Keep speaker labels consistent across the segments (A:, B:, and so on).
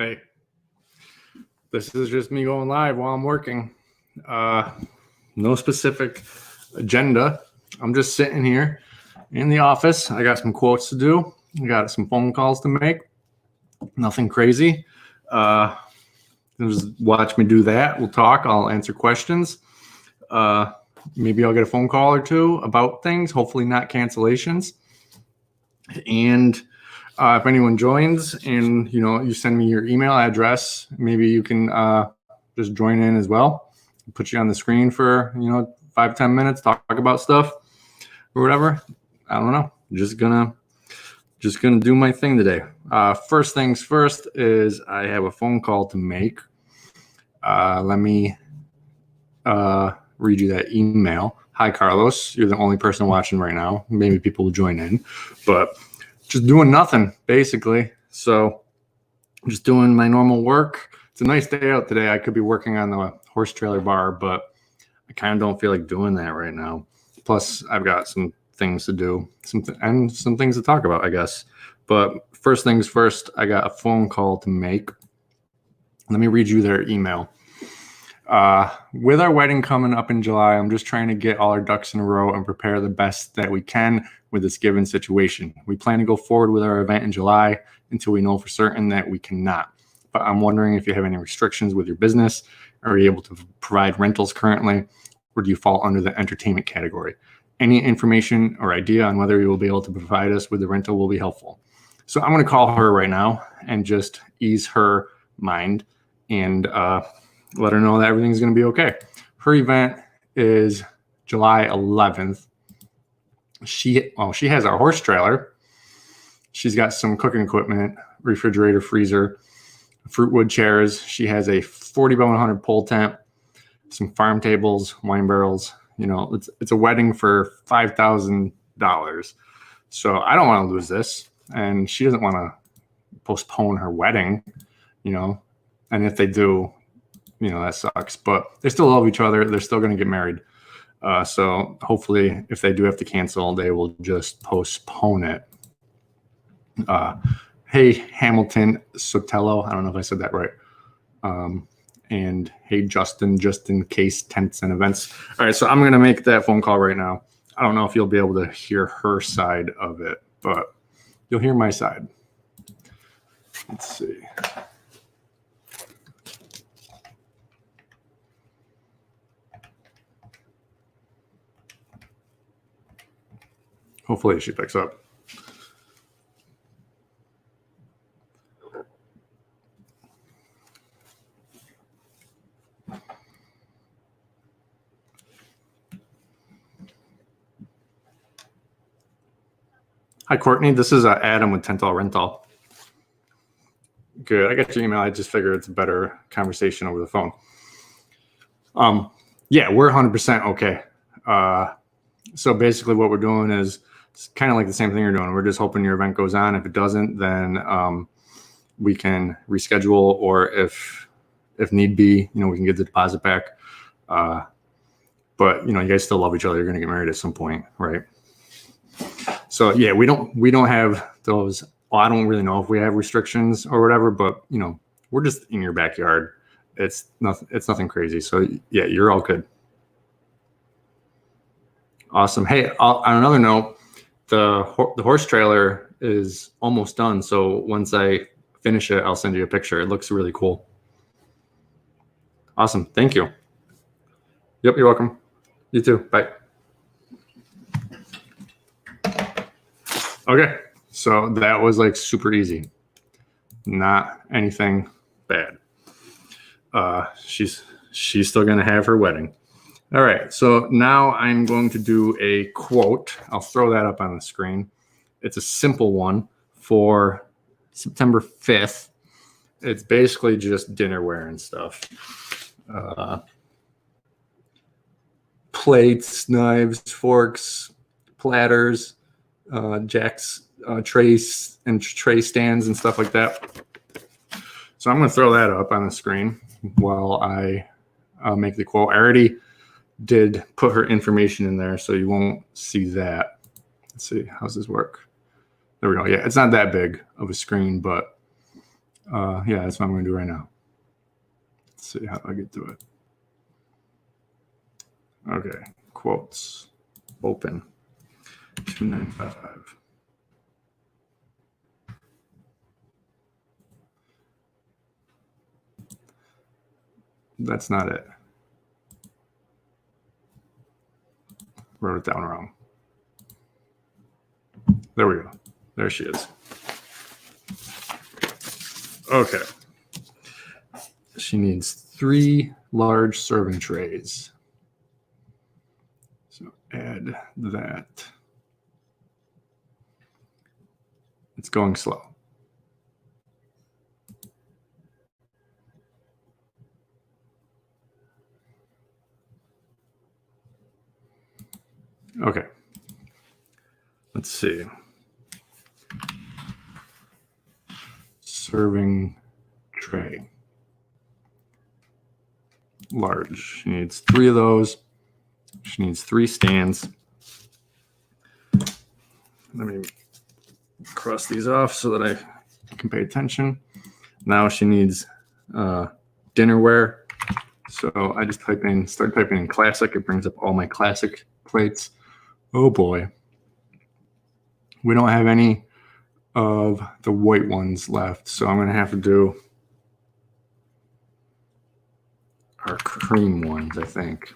A: Hey, this is just me going live while I'm working. No specific agenda. I'm just sitting here in the office. I got some quotes to do. I got some phone calls to make. Nothing crazy. Just watch me do that. We'll talk. I'll answer questions. Maybe I'll get a phone call or two about things. Hopefully not cancellations. And if anyone joins and, you send me your email address, maybe you can just join in as well. Put you on the screen for, 5-10 minutes, talk about stuff or whatever. I don't know. Just gonna do my thing today. First things first is I have a phone call to make. Let me read you that email. Hi, Carlos. You're the only person watching right now. Maybe people will join in, but just doing nothing, basically. So just doing my normal work. It's a nice day out today. I could be working on the horse trailer bar, but I kind of don't feel like doing that right now. Plus, I've got some things to do, some things to talk about, I guess. But first things first, I got a phone call to make. Let me read you their email. With our wedding coming up in July, I'm just trying to get all our ducks in a row and prepare the best that we can with this given situation. We plan to go forward with our event in July until we know for certain that we cannot. But I'm wondering if you have any restrictions with your business. Are you able to provide rentals currently, or do you fall under the entertainment category? Any information or idea on whether you will be able to provide us with the rental will be helpful. So I'm going to call her right now and just ease her mind and let her know that everything's going to be okay. Her event is July 11th. She has a horse trailer. She's got some cooking equipment, refrigerator, freezer, fruit wood chairs. She has a 40 by 100 pole tent, some farm tables, wine barrels. It's a wedding for $5,000. So I don't want to lose this. And she doesn't want to postpone her wedding, and if they do, that sucks, but they still love each other. They're still going to get married. So hopefully if they do have to cancel, they will just postpone it. Hey, Hamilton Sotelo. I don't know if I said that right. And hey, Justin, just in case tents and events. All right. So I'm going to make that phone call right now. I don't know if you'll be able to hear her side of it, but you'll hear my side. Let's see. Hopefully she picks up. Hi, Courtney. This is Adam with $10 Rental. Good. I got your email. I just figured it's a better conversation over the phone. Yeah, we're 100% okay. So basically what we're doing is it's kind of like the same thing you're doing. We're just hoping your event goes on. If it doesn't, then we can reschedule, or if need be, we can get the deposit back. But you guys still love each other. You're going to get married at some point, right? So yeah, we don't have those. Well, I don't really know if we have restrictions or whatever, but we're just in your backyard. It's nothing crazy. So yeah, you're all good. Awesome. Hey, on another note, the horse trailer is almost done. So once I finish it, I'll send you a picture. It looks really cool. Awesome. Thank you. Yep, you're welcome. You too. Bye. Okay. So that was like super easy. Not anything bad. She's still going to have her wedding. All right, so now I'm going to do a quote. I'll throw that up on the screen. It's a simple one for September 5th. It's basically just dinnerware and stuff. Plates, knives, forks, platters, jacks, trays, and tray stands and stuff like that. So I'm going to throw that up on the screen while I make the quote. I already did put her information in there, so you won't see that. Let's see, how's this work? There we go. Yeah, it's not that big of a screen, but Yeah, that's what I'm going to do right now. Let's see how I get to it. Okay, quotes, open, 2955. That's not it. Wrote it down wrong. There we go. There she is. Okay. She needs 3 large serving trays. So add that. It's going slow. Okay. Let's see. Serving tray. Large. She needs 3 of those. She needs 3 stands. Let me cross these off so that I can pay attention. Now she needs dinnerware. So I just start typing in classic. It brings up all my classic plates. Oh boy. We don't have any of the white ones left. So I'm going to have to do our cream ones, I think.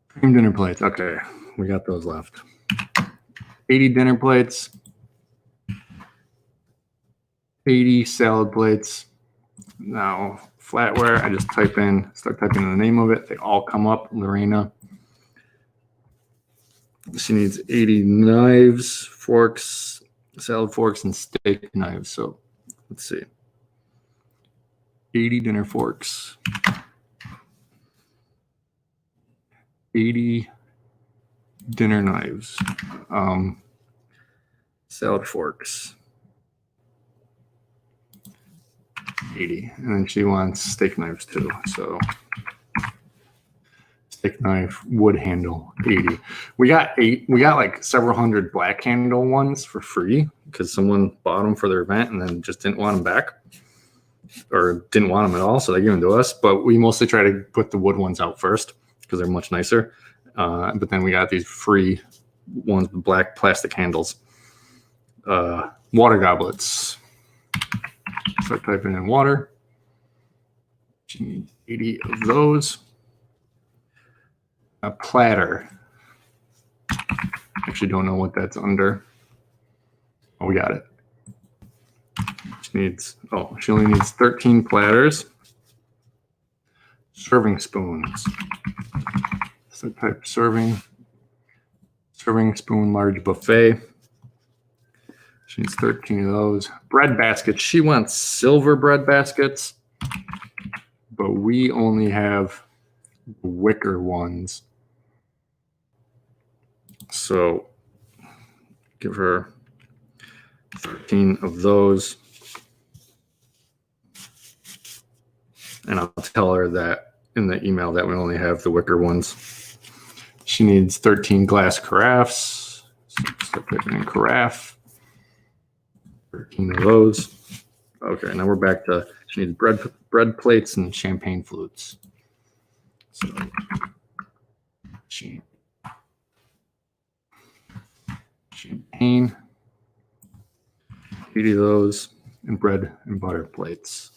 A: Cream dinner plates. Okay, we got those left. 80 dinner plates. 80 salad plates. Now, flatware, I just start typing in the name of it. They all come up. Lorena. She needs 80 knives, forks, salad forks, and steak knives. So let's see. 80 dinner forks. 80 dinner knives. Salad forks. 80. And then she wants steak knives too. So steak knife, wood handle, 80. We got like several hundred black handle ones for free because someone bought them for their event and then just didn't want them back or didn't want them at all. So they gave them to us. But we mostly try to put the wood ones out first because they're much nicer. But then we got these free ones with black plastic handles. Water goblets. Start typing in water. You need 80 of those. A platter. Actually don't know what that's under. Oh, we got it. She only needs 13 platters. Serving spoons. So type serving spoon, large buffet. She needs 13 of those. Bread baskets. She wants silver bread baskets, but we only have wicker ones. So give her 13 of those. And I'll tell her that in the email that we only have the wicker ones. She needs 13 glass carafes. So start typing in carafe. 13 of those. Okay, now we're back to she needs bread plates and champagne flutes. So champagne, 80 of those, and bread and butter plates.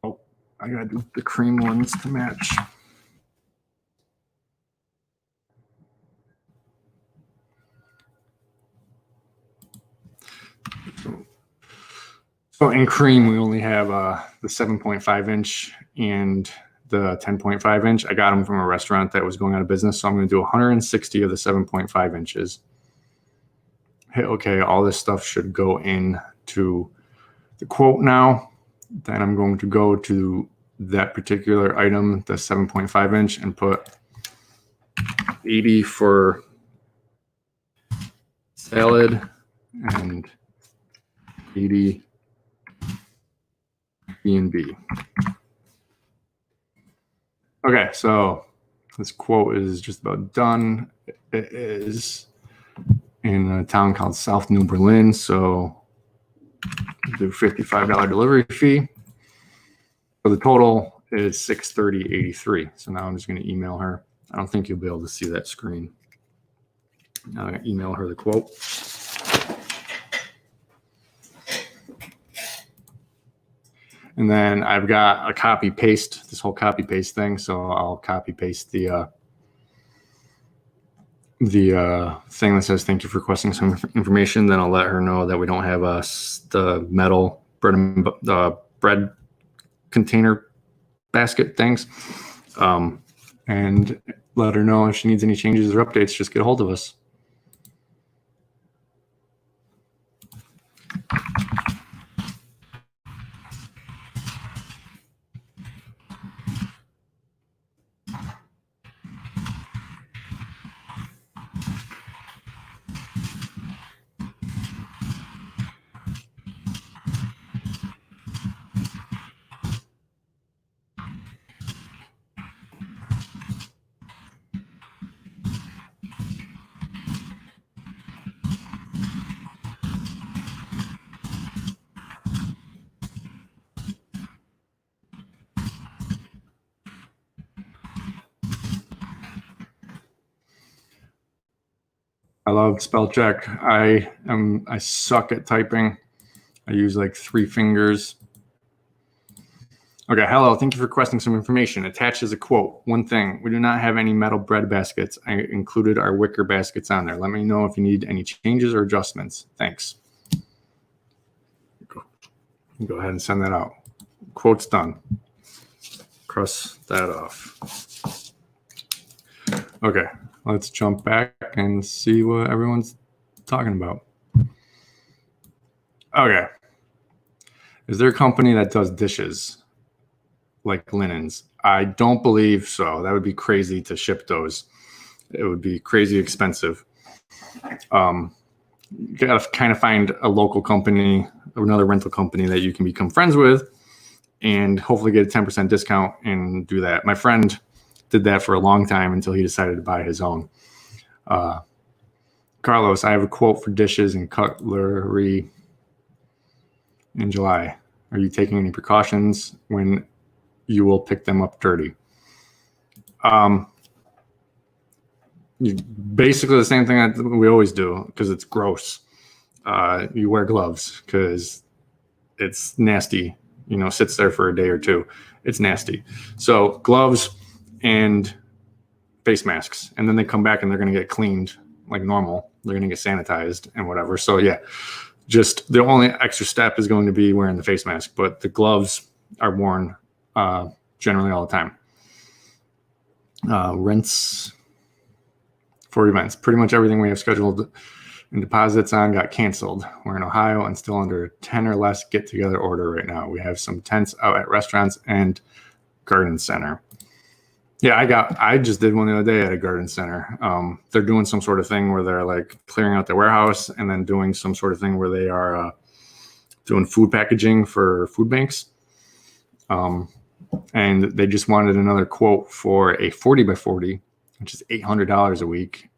A: So, I gotta do the cream ones to match. So in cream, we only have the 7.5 inch and the 10.5 inch. I got them from a restaurant that was going out of business. So I'm going to do 160 of the 7.5 inches. Hit OK. All this stuff should go into the quote now. Then I'm going to go to that particular item, the 7.5 inch, and put 80 for salad and 80 B&B. Okay, so this quote is just about done. It is in a town called South New Berlin. So do $55 delivery fee. So the total is $630.83. So now I'm just going to email her. I don't think you'll be able to see that screen. Now I'm going to email her the quote. And then I've got a copy paste, this whole copy paste thing. So I'll copy paste the thing that says thank you for requesting some information. Then I'll let her know that we don't have the metal bread container basket things, and let her know if she needs any changes or updates, just get a hold of us. I love spell check. I suck at typing. I use like 3 fingers. Okay, hello. Thank you for requesting some information. Attached is a quote. One thing, we do not have any metal bread baskets. I included our wicker baskets on there. Let me know if you need any changes or adjustments. Thanks. Go ahead and send that out. Quote's done. Cross that off. Okay, let's jump back and see what everyone's talking about. Okay. Is there a company that does dishes like linens? I don't believe so. That would be crazy to ship those. It would be crazy expensive. You gotta kind of find a local company or another rental company that you can become friends with and hopefully get a 10% discount and do that. My friend did that for a long time until he decided to buy his own. Carlos, I have a quote for dishes and cutlery in July. Are you taking any precautions when you will pick them up dirty? Basically the same thing that we always do because it's gross. You wear gloves because it's nasty. You know, sits there for a day or two. It's nasty. So gloves and face masks, and then they come back and they're going to get cleaned like normal. They're going to get sanitized and whatever. So yeah, just the only extra step is going to be wearing the face mask, but the gloves are worn generally all the time. Rents for events. Pretty much everything we have scheduled and deposits on got canceled. We're in Ohio and still under 10 or less get-together order right now. We have some tents out at restaurants and garden center. Yeah, I just did one the other day at a garden center. They're doing some sort of thing where they're like clearing out their warehouse and then doing some sort of thing where they are doing food packaging for food banks. And they just wanted another quote for a 40 by 40, which is $800 a week,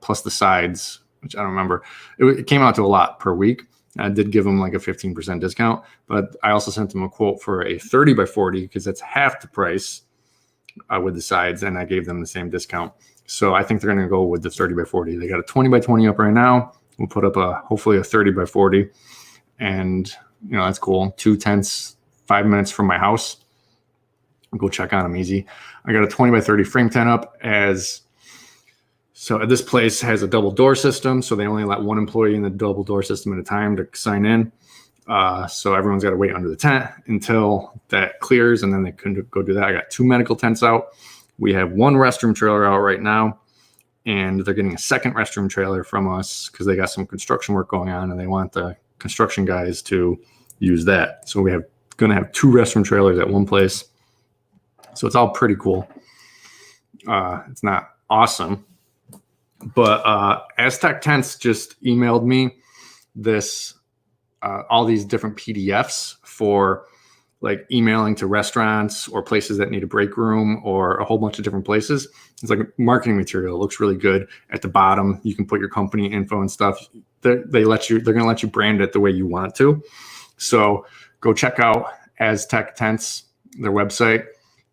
A: plus the sides, which I don't remember. It came out to a lot per week. I did give them like a 15% discount, but I also sent them a quote for a 30 by 40 because that's half the price with the sides, and I gave them the same discount. So I think they're going to go with the 30 by 40. They got a 20 by 20 up right now. We'll put up hopefully a 30 by 40, and you know that's cool. 2 tents, 5 minutes from my house. I'll go check on them easy. I got a 20 by 30 frame tent up so this place has a double door system, so they only let one employee in the double door system at a time to sign in. So everyone's got to wait under the tent until that clears, and then they can go do that. I got 2 medical tents out. We have 1 restroom trailer out right now, and they're getting a second restroom trailer from us because they got some construction work going on, and they want the construction guys to use that. So we're going to have 2 restroom trailers at one place. So it's all pretty cool. It's not awesome, but Aztec Tents just emailed me all these different PDFs for like emailing to restaurants or places that need a break room or a whole bunch of different places. It's like marketing material. It looks really good. At the bottom, you can put your company info and stuff. They're going to let you brand it the way you want to. So go check out Aztec Tents, their website.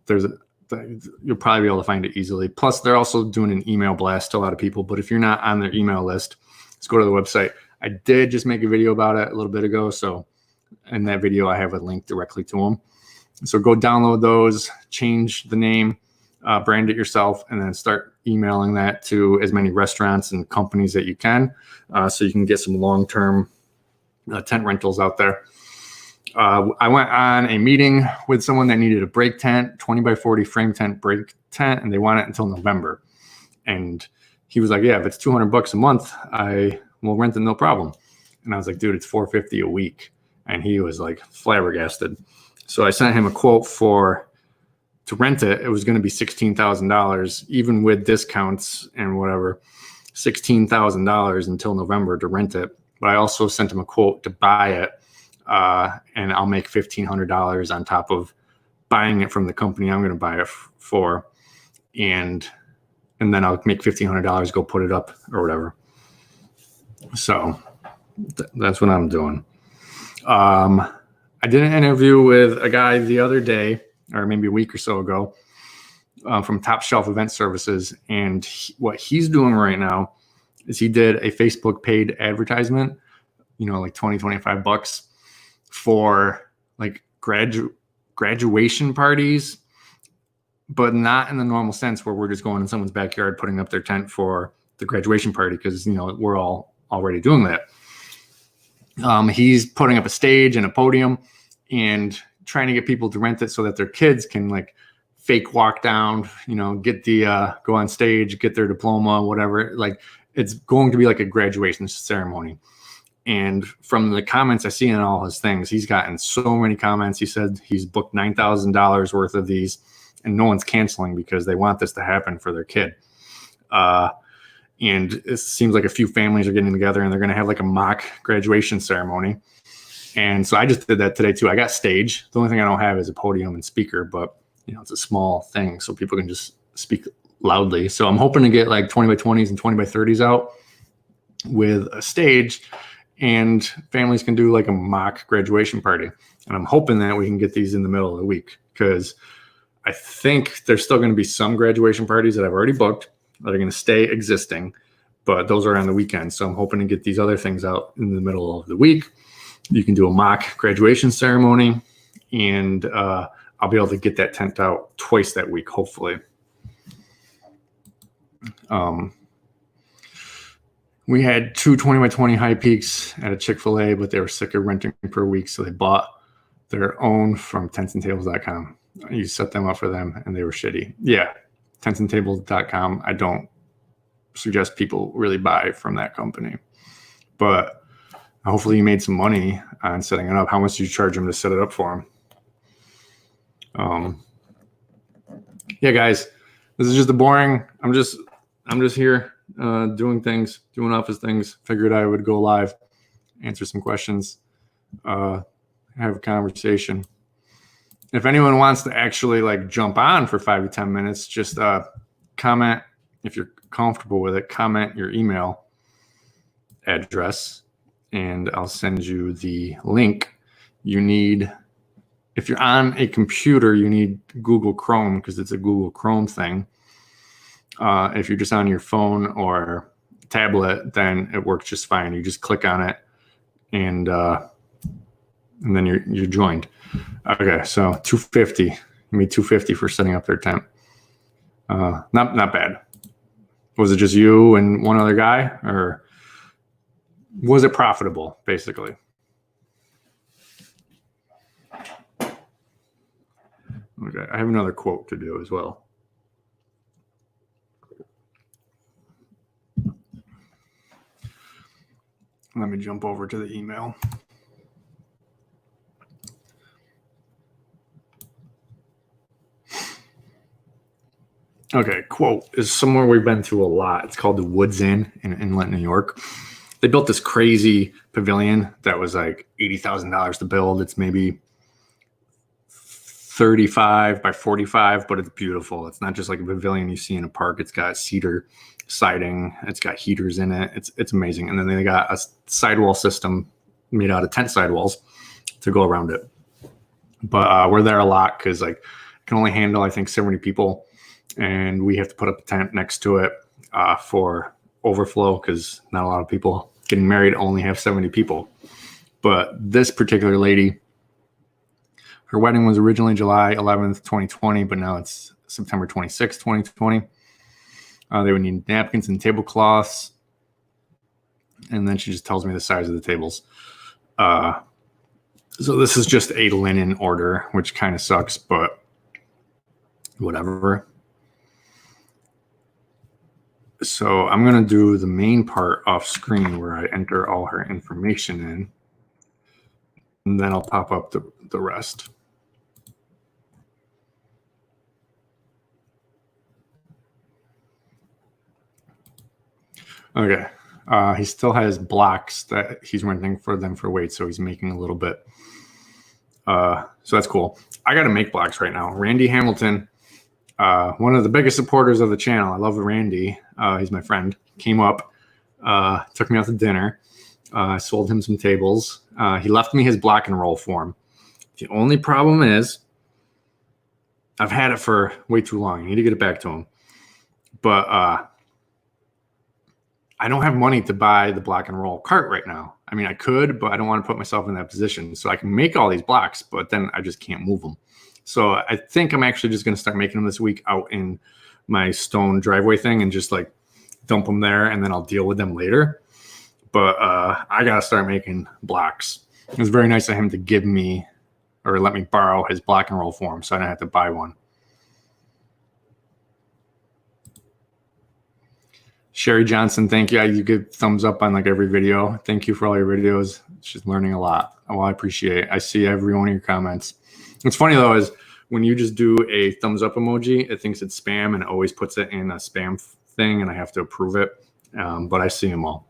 A: You'll probably be able to find it easily. Plus, they're also doing an email blast to a lot of people. But if you're not on their email list, let's go to the website. I did just make a video about it a little bit ago. So in that video, I have a link directly to them. So go download those, change the name, brand it yourself, and then start emailing that to as many restaurants and companies that you can, so you can get some long-term tent rentals out there. I went on a meeting with someone that needed a break tent, 20 by 40 frame tent break tent, and they want it until November. And he was like, yeah, if it's $200 a month, I will rent it, no problem. And I was like, dude, it's $450 a week. And he was like flabbergasted. So I sent him a quote to rent it. It was going to be $16,000, even with discounts and whatever, $16,000 until November to rent it. But I also sent him a quote to buy it. And I'll make $1,500 on top of buying it from the company I'm going to buy it for. And then I'll make $1,500, go put it up or whatever. So that's what I'm doing. I did an interview with a guy the other day, or maybe a week or so ago, from Top Shelf Event Services. And what he's doing right now is he did a Facebook paid advertisement, like $20-25 for like graduation parties, but not in the normal sense where we're just going in someone's backyard, putting up their tent for the graduation party. Cause we're all already doing that. He's putting up a stage and a podium and trying to get people to rent it so that their kids can like fake walk down, get the, go on stage, get their diploma, whatever. Like it's going to be like a graduation ceremony. And from the comments I see in all his things, he's gotten so many comments. He said he's booked $9,000 worth of these and no one's canceling because they want this to happen for their kid. And it seems like a few families are getting together and they're going to have like a mock graduation ceremony. And so I just did that today too. I got stage. The only thing I don't have is a podium and speaker, but it's a small thing so people can just speak loudly. So I'm hoping to get like 20 by 20s and 20 by 30s out with a stage, and families can do like a mock graduation party. And I'm hoping that we can get these in the middle of the week, because I think there's still going to be some graduation parties that I've already booked that are going to stay existing, but those are on the weekend. So I'm hoping to get these other things out in the middle of the week. You can do a mock graduation ceremony, and I'll be able to get that tent out twice that week, hopefully. We had 2 20 by 20 high peaks at a Chick-fil-A, but they were sick of renting per week. So they bought their own from tentsandtables.com. You set them up for them and they were shitty. Yeah. tentsandtables.com. I don't suggest people really buy from that company, but hopefully you made some money on setting it up. How much do you charge them to set it up for them? Yeah, guys, this is just a boring, I'm just here doing office things. Figured I would go live, answer some questions, have a conversation. If anyone wants to actually like jump on for 5 to 10 minutes, just comment if you're comfortable with it. Comment your email address, and I'll send you the link. You need, if you're on a computer, you need Google Chrome because it's a Google Chrome thing. If you're just on your phone or tablet, then it works just fine. You just click on it, and then you're joined. Okay, so $250. You made $250 for setting up their tent. Not bad. Was it just you and one other guy, or was it profitable, basically? Okay, I have another quote to do as well. Let me jump over to the email. Okay, quote is somewhere we've been to a lot. It's called the Woods Inn in Inlet, New York. They built this crazy pavilion that was like $80,000 to build. It's maybe 35 by 45, but it's beautiful. It's not just like a pavilion you see in a park. It's got cedar siding. It's got heaters in it. It's amazing. And then they got a sidewall system made out of tent sidewalls to go around it. But we're there a lot because like it can only handle, I think, 70 people. And we have to put up a tent next to it for overflow because not a lot of people getting married only have 70 people. But this particular lady, her wedding was originally July 11th, 2020, but now it's September 26th, 2020. They would need napkins and tablecloths. And then she just tells me the size of the tables. So this is just a linen order, which kind of sucks, but whatever. So I'm going to do the main part off screen where I enter all her information in. And then I'll pop up the rest. Okay. He still has blocks that he's renting for them for weight, so he's making a little bit. So that's cool. I got to make blocks right now. Randy Hamilton, one of the biggest supporters of the channel. I love Randy. He's my friend. Came up, took me out to dinner. I sold him some tables. He left me his block and roll form. The only problem is I've had it for way too long. I need to get it back to him. But I don't have money to buy the block and roll cart right now. I mean, I could, but I don't want to put myself in that position. So I can make all these blocks, but then I just can't move them. So I think I'm actually just going to start making them this week out in my stone driveway thing and just like dump them there, and then I'll deal with them later. But I got to start making blocks. It was very nice of him to give me or let me borrow his block and roll form so I didn't have to buy one. Sherry Johnson, thank you. You give thumbs up on like every video. Thank you for all your videos. She's learning a lot. Well, I appreciate it. I see every one of your comments. What's funny though is when you just do a thumbs up emoji, it thinks it's spam and it always puts it in a spam thing and I have to approve it. But I see them all.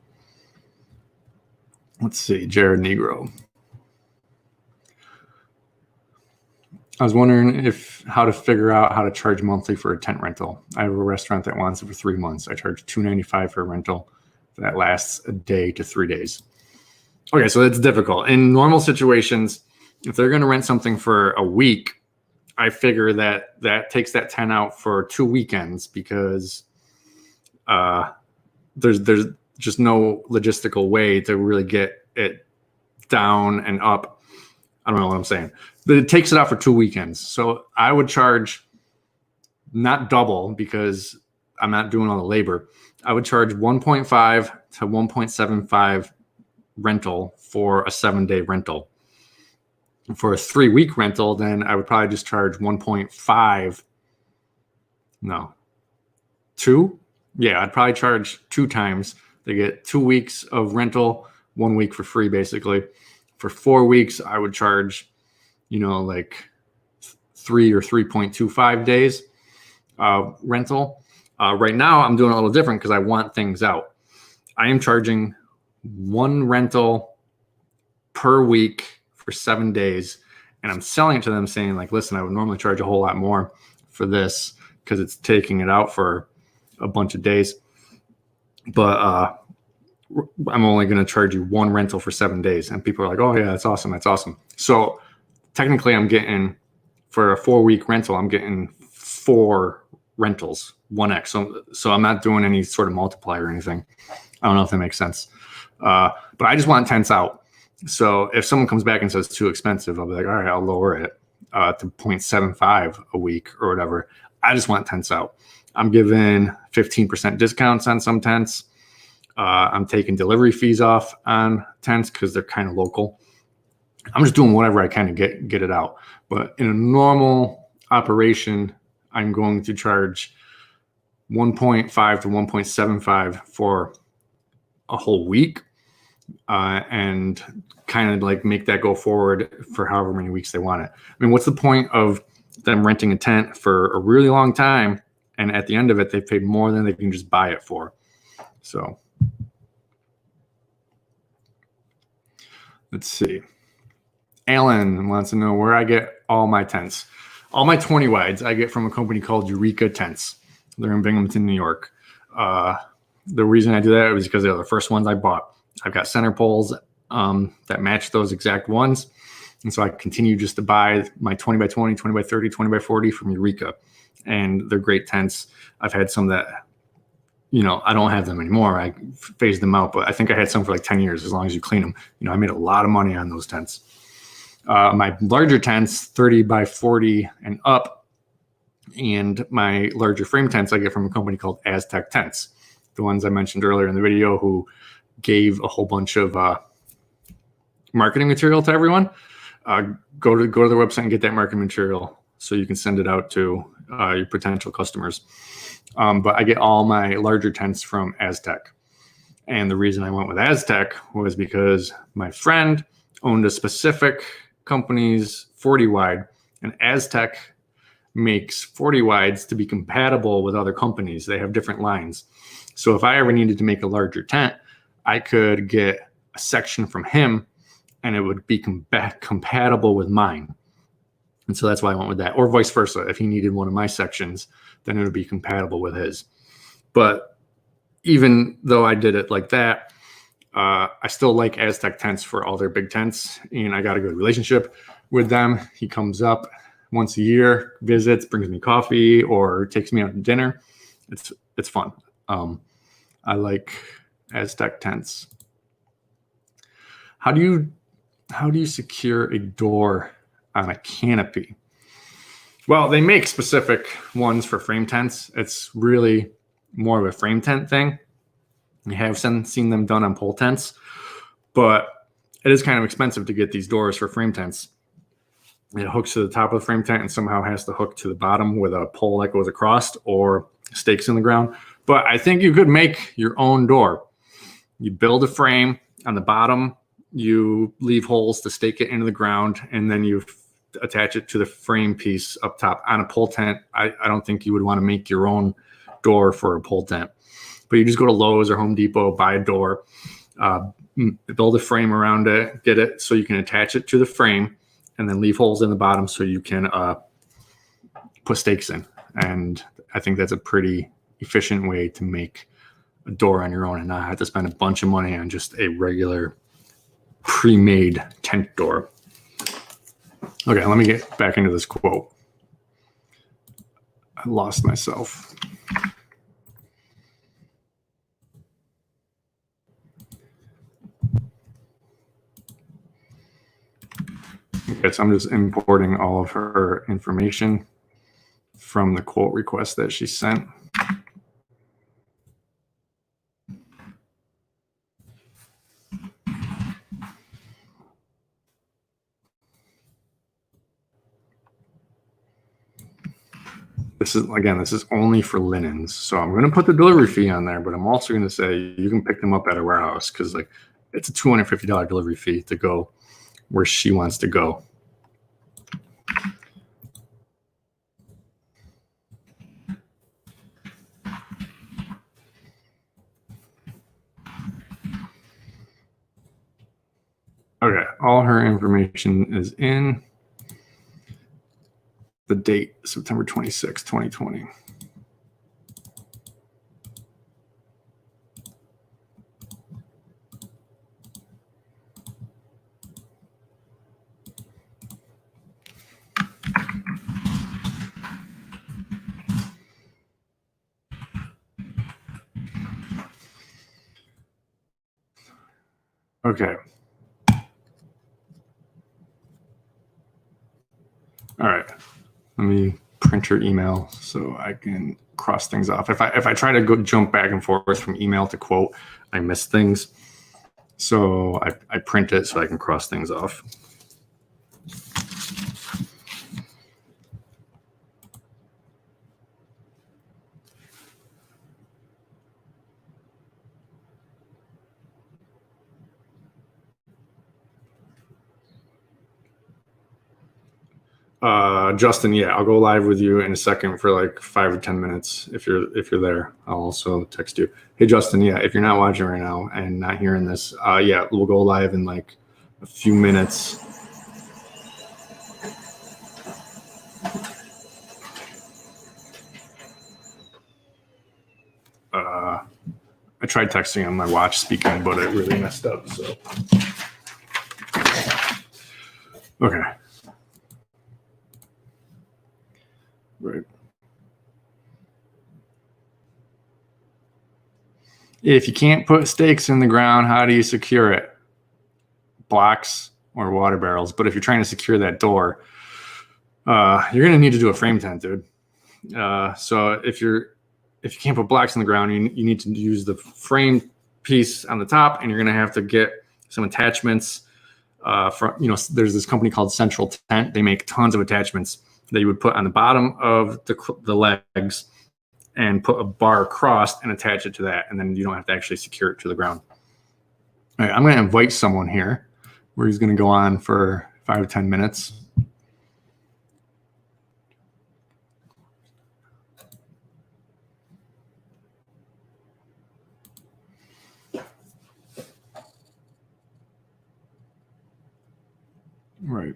A: Let's see, Jared Negro. I was wondering how to figure out how to charge monthly for a tent rental. I have a restaurant that wants it for 3 months. I charge $295 for a rental that lasts a day to 3 days. Okay, so that's difficult. In normal situations, if they're going to rent something for a week, I figure that takes that tent out for 2 weekends because there's just no logistical way to really get it down and up. I don't know what I'm saying. But it takes it out for 2 weekends. So I would charge not double because I'm not doing all the labor. I would charge 1.5 to 1.75 rental for a 7-day rental. For a 3-week rental, then I would probably just charge 1.5. No, 2. Yeah, I'd probably charge 2 times. They get 2 weeks of rental, 1 week for free, basically. For 4 weeks, I would charge, like 3 or 3.25 days rental. Right now, I'm doing a little different because I want things out. I am charging 1 rental per week for 7 days, and I'm selling it to them saying, like, listen, I would normally charge a whole lot more for this because it's taking it out for a bunch of days. But I'm only going to charge you 1 rental for 7 days. And people are like, oh, yeah, that's awesome. That's awesome. So technically I'm getting, for a 4-week rental, I'm getting 4 rentals, 1x. So I'm not doing any sort of multiplier or anything. I don't know if that makes sense. But I just want tents out. So if someone comes back and says it's too expensive, I'll be like, all right, I'll lower it to 0.75 a week or whatever. I just want tents out. I'm giving 15% discounts on some tents. I'm taking delivery fees off on tents because they're kind of local. I'm just doing whatever I can to get it out. But in a normal operation, I'm going to charge 1.5 to 1.75 for a whole week and kind of like make that go forward for however many weeks they want it. I mean, what's the point of them renting a tent for a really long time and at the end of it, they've paid more than they can just buy it for? So let's see. Alan wants to know where I get all my tents. All my 20 wides I get from a company called Eureka Tents. They're in Binghamton, New York. The reason I do that was because they're the first ones I bought. I've got center poles that match those exact ones. And so I continue just to buy my 20 by 20, 20 by 30, 20 by 40 from Eureka. And they're great tents. I've had some that, I don't have them anymore. I phased them out, but I think I had some for like 10 years, as long as you clean them. I made a lot of money on those tents. My larger tents, 30 by 40 and up, and my larger frame tents I get from a company called Aztec Tents. The ones I mentioned earlier in the video, who gave a whole bunch of marketing material to everyone. Go to their website and get that marketing material so you can send it out to your potential customers. But I get all my larger tents from Aztec. And the reason I went with Aztec was because my friend owned a specific company's 40 wide, and Aztec makes 40 wides to be compatible with other companies. They have different lines. So if I ever needed to make a larger tent, I could get a section from him and it would be compatible with mine. And so that's why I went with that, or vice versa. If he needed one of my sections, then it would be compatible with his. But even though I did it like that, I still like Aztec Tents for all their big tents, and I got a good relationship with them. He comes up once a year, visits, brings me coffee, or takes me out to dinner. It's fun. I like Aztec Tents. How do you secure a door on a canopy? Well, they make specific ones for frame tents. It's really more of a frame tent thing. I have seen them done on pole tents, but it is kind of expensive to get these doors for frame tents. It hooks to the top of the frame tent and somehow has to hook to the bottom with a pole that goes across or stakes in the ground. But I think you could make your own door. You build a frame on the bottom, you leave holes to stake it into the ground, and then you attach it to the frame piece up top. On a pole tent, I don't think you would want to make your own door for a pole tent. But you just go to Lowe's or Home Depot, buy a door, build a frame around it, get it so you can attach it to the frame, and then leave holes in the bottom so you can put stakes in. And I think that's a pretty efficient way to make a door on your own and not have to spend a bunch of money on just a regular pre-made tent door. Okay, let me get back into this quote. I lost myself. Okay, so I'm just importing all of her information from the quote request that she sent. This is only for linens. So I'm going to put the delivery fee on there, but I'm also going to say you can pick them up at a warehouse because it's a $250 delivery fee to go where she wants to go. Okay, all her information is in. The date, September 26, 2020. Okay. All right. Let me print your email so I can cross things off. If I try to go jump back and forth from email to quote, I miss things. So I print it so I can cross things off. Justin, yeah, I'll go live with you in a second for like 5 or 10 minutes. If you're there, I'll also text you. Hey, Justin, yeah, if you're not watching right now and not hearing this, yeah, we'll go live in like a few minutes. I tried texting on my watch speaking, but it really messed up. So, okay. Right. If you can't put stakes in the ground, how do you secure it? Blocks or water barrels. But if you're trying to secure that door, you're going to need to do a frame tent, dude. So if you can't put blocks in the ground, you need to use the frame piece on the top, and you're going to have to get some attachments. There's this company called Central Tent. They make tons of attachments that you would put on the bottom of the legs and put a bar across and attach it to that. And then you don't have to actually secure it to the ground. All right, I'm going to invite someone here where he's going to go on for 5 to 10 minutes. Right.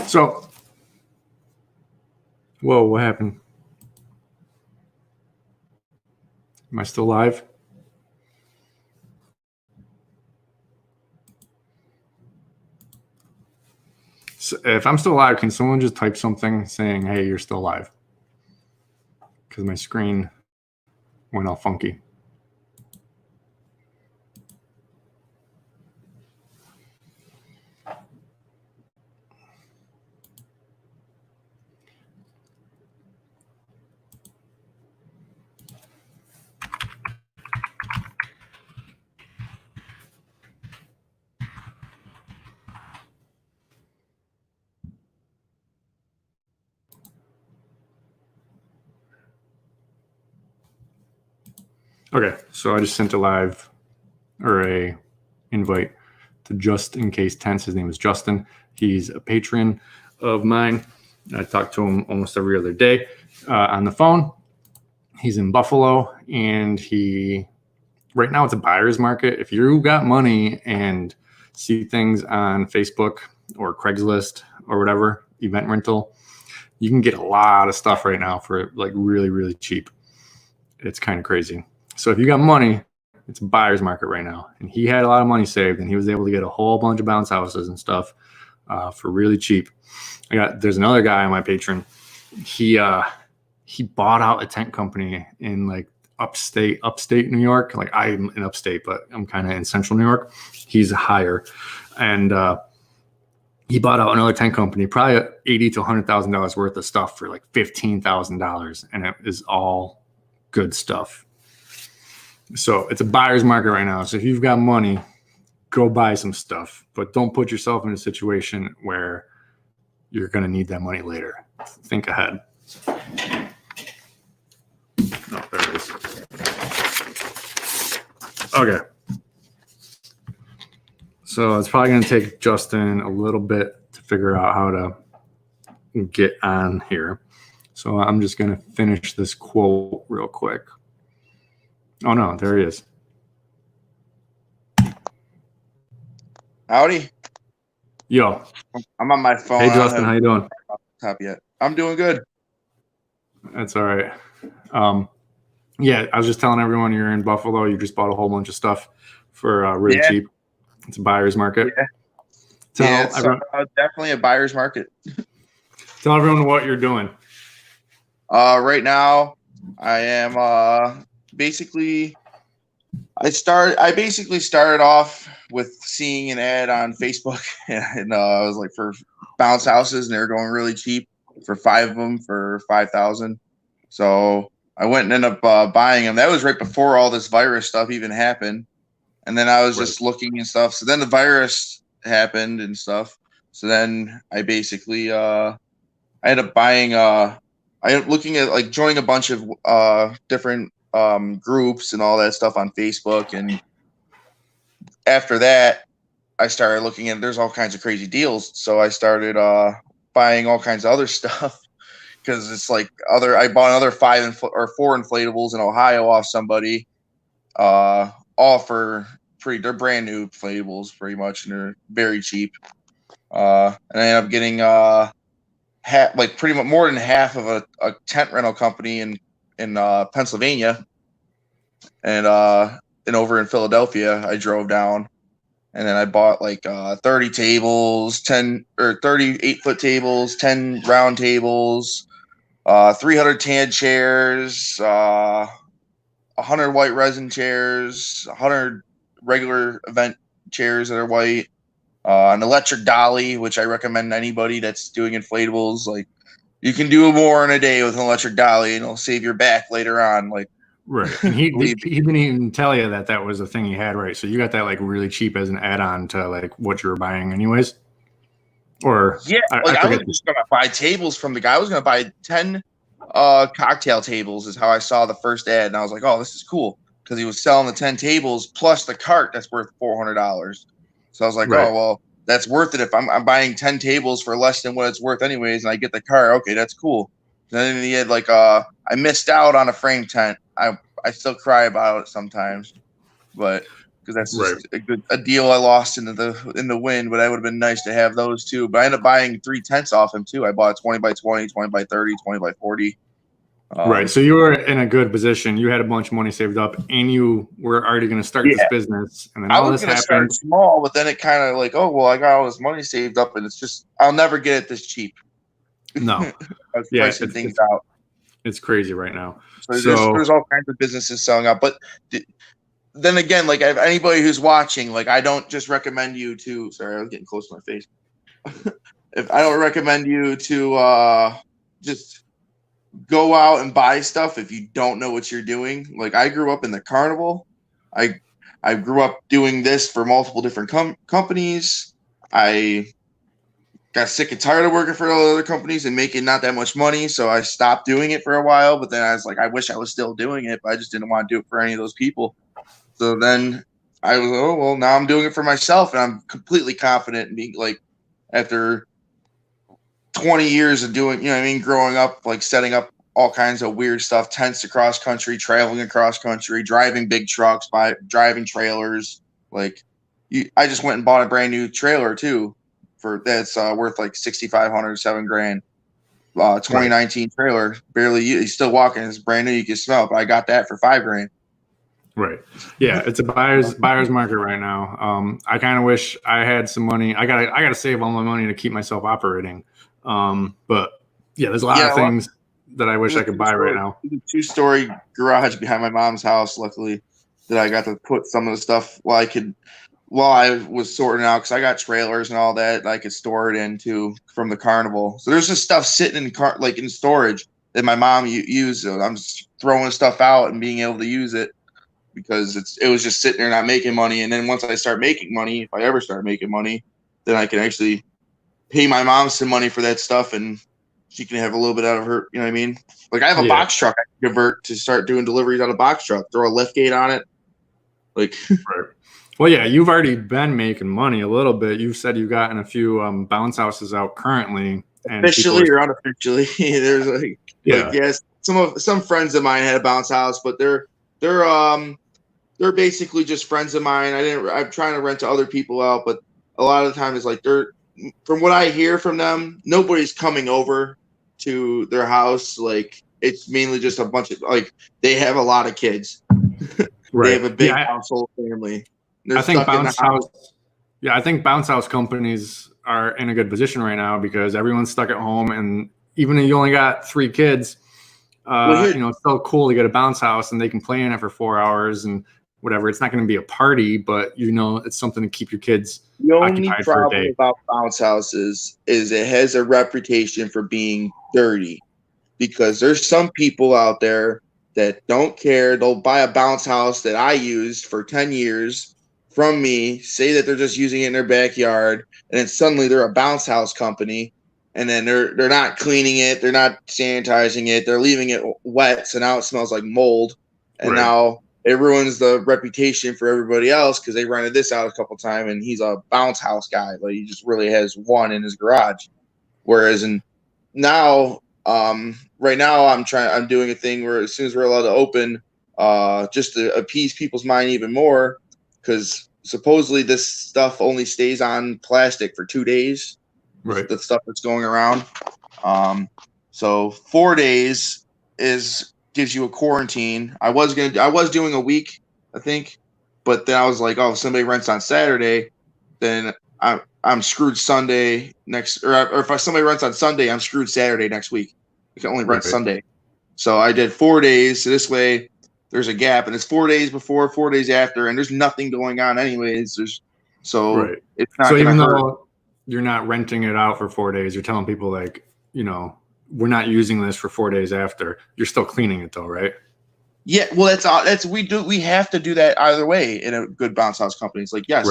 A: So, whoa, what happened? Am I still live? So if I'm still live, can someone just type something saying, hey, you're still live? Because my screen went all funky. Okay, so I just sent a live or a invite to Just In Case Tents. His name is Justin. He's a patron of mine. I talk to him almost every other day on the phone. He's in Buffalo, and right now it's a buyer's market. If you got money and see things on Facebook or Craigslist or whatever, event rental, you can get a lot of stuff right now for like really, really cheap. It's kind of crazy. So if you got money, it's a buyer's market right now. And he had a lot of money saved, and he was able to get a whole bunch of bounce houses and stuff for really cheap. There's another guy on my patron. He bought out a tent company in like upstate New York. Like I'm in upstate, but I'm kind of in central New York. He's higher, and he bought out another tent company, probably $80,000 to $100,000 worth of stuff for like $15,000, and it is all good stuff. So it's a buyer's market right now. So if you've got money, go buy some stuff, but don't put yourself in a situation where you're going to need that money later. Think ahead. Oh, there it is. Okay. So it's probably going to take Justin a little bit to figure out how to get on here. So I'm just going to finish this quote real quick. Oh, no, there he is.
B: Howdy.
A: Yo.
B: I'm on my phone.
A: Hey, Justin, how you doing?
B: Top yet. I'm doing good.
A: That's all right. Yeah, I was just telling everyone you're in Buffalo. You just bought a whole bunch of stuff for really cheap. It's a buyer's market.
B: Yeah, it's definitely a buyer's market.
A: Tell everyone what you're doing.
B: Right now, I am basically started off with seeing an ad on Facebook, and I was like for bounce houses, and they were going really cheap for 5 of them for $5,000. So I went and ended up buying them. That was right before all this virus stuff even happened, and then I was just looking and stuff. So then the virus happened and stuff. So then I basically I ended up buying I ended up looking at like joining a bunch of different groups and all that stuff on Facebook, and after that I started looking at there's all kinds of crazy deals. So I started buying all kinds of other stuff because it's like I bought another 4 inflatables in Ohio off somebody, all for they're brand new inflatables pretty much, and they're very cheap. And I ended up getting pretty much more than half of a tent rental company in in Pennsylvania, and over in Philadelphia, I drove down, and then I bought like 30 tables, 10 or 38-foot tables, 10 round tables, 300 tan chairs, 100 white resin chairs, 100 regular event chairs that are white, an electric dolly, which I recommend anybody that's doing inflatables. Like, you can do more in a day with an electric dolly, and it'll save your back later on. Like,
A: right. And he didn't even tell you that was the thing he had, right? So you got that like really cheap as an add-on to like what you were buying anyways? Or
B: yeah, I was just gonna buy tables from the guy. I was gonna buy 10 cocktail tables is how I saw the first ad, and I was like, oh, this is cool, because he was selling the 10 tables plus the cart that's worth $400. So I was like,
A: right.
B: oh, well, that's worth it if I'm buying 10 tables for less than what it's worth anyways, and I get the cart. Okay, that's cool. And then he had like I missed out on a frame tent. I still cry about it sometimes, but because that's just a deal I lost in the wind. But that would have been nice to have those too. But I ended up buying 3 tents off him too. I bought 20 by 20, 20 by 30, 20 by 40.
A: Right. So you were in a good position. You had a bunch of money saved up, and you were already going to start this business. And then all this happened.
B: Start small, but then it kind of like, oh, well, I got all this money saved up, and it's just, I'll never get it this cheap.
A: No.
B: I was pricing things out.
A: It's crazy right now.
B: So there's all kinds of businesses selling out. But then again, like, anybody who's watching, like, I don't just recommend you to, sorry, I was getting close to my face. If I don't recommend you to just go out and buy stuff if you don't know what you're doing. Like, I grew up in the carnival. I grew up doing this for multiple different companies. I got sick and tired of working for all other companies and making not that much money, so I stopped doing it for a while. But then I was like, I wish I was still doing it, but I just didn't want to do it for any of those people. So then I was, oh, well, now I'm doing it for myself, and I'm completely confident in being, like, after 20 years of doing, you know what I mean, growing up, like, setting up all kinds of weird stuff, tents across country, traveling across country, driving big trucks, driving trailers. Like, I just went and bought a brand new trailer too, for that's worth like $6,500, $7,000. 2019 trailer, barely used. He's still walking. It's brand new. You can smell it, but I got that for $5,000.
A: Right. Yeah, it's a buyer's market right now. I kind of wish I had some money. I gotta save all my money to keep myself operating. But yeah, there's a lot of things that I wish I could buy right now.
B: There's a 2-story garage behind my mom's house, luckily, that I got to put some of the stuff while I was sorting out, because I got trailers and all that I could store it into from the carnival. So there's just stuff sitting in storage that my mom used. I'm just throwing stuff out and being able to use it, because it was just sitting there not making money. And then once I start making money, if I ever start making money, then I can actually pay my mom some money for that stuff, and she can have a little bit out of her, you know what I mean? Like, I have a box truck I can convert to start doing deliveries on a box truck, throw a lift gate on it. Like,
A: right. Well, yeah, you've already been making money a little bit. You've said you've gotten a few bounce houses out currently. And
B: officially or unofficially. There's yes, some friends of mine had a bounce house, but they're basically just friends of mine. I'm trying to rent to other people out, but a lot of the time it's like, from what I hear from them, nobody's coming over to their house. Like, it's mainly just a bunch of, like, they have a lot of kids. Right. They have a big household family.
A: I think bounce house companies are in a good position right now, because everyone's stuck at home, and even if you only got 3 kids, it's still cool to get a bounce house and they can play in it for 4 hours and whatever. It's not going to be a party, but it's something to keep your kids occupied for a day. The only problem
B: about bounce houses is it has a reputation for being dirty, because there's some people out there that don't care. They'll buy a bounce house that I used for 10 years from me, say that they're just using it in their backyard, and then suddenly they're a bounce house company, and then they're not cleaning it, they're not sanitizing it, they're leaving it wet, so now it smells like mold, and now it ruins the reputation for everybody else, because they rented this out a couple times, and he's a bounce house guy, but he just really has one in his garage. Whereas right now I'm doing a thing where as soon as we're allowed to open, just to appease people's mind even more, because supposedly this stuff only stays on plastic for 2 days. Right. The stuff that's going around. So 4 days is gives you a quarantine. I was doing a week, I think, but then I was like, oh, if somebody rents on Saturday, then I'm screwed Sunday next, or if somebody rents on Sunday, I'm screwed Saturday next week. You can only rent Sunday. So I did 4 days. So this way there's a gap, and it's 4 days before, 4 days after, and there's nothing going on anyways. It's not
A: so even
B: hurt.
A: though you're not renting it out for 4 days, you're telling people like, you know, we're not using this for 4 days after. You're still cleaning it though, right?
B: Yeah, well, we have to do that either way in a good bounce house company. It's like, yes,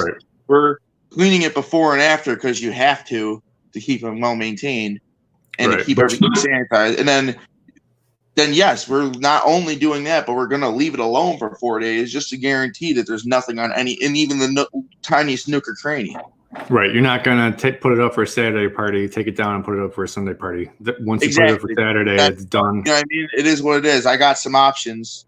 B: we're cleaning it before and after because you have to keep them well maintained and to keep everything sanitized. And then yes, we're not only doing that, but we're going to leave it alone for 4 days just to guarantee that there's nothing on and even the tiniest nook or cranny.
A: Right. You're not going to put it up for a Saturday party, take it down and put it up for a Sunday party. Once you put it up for Saturday, it's done.
B: You know what I mean? It is what it is. I got some options.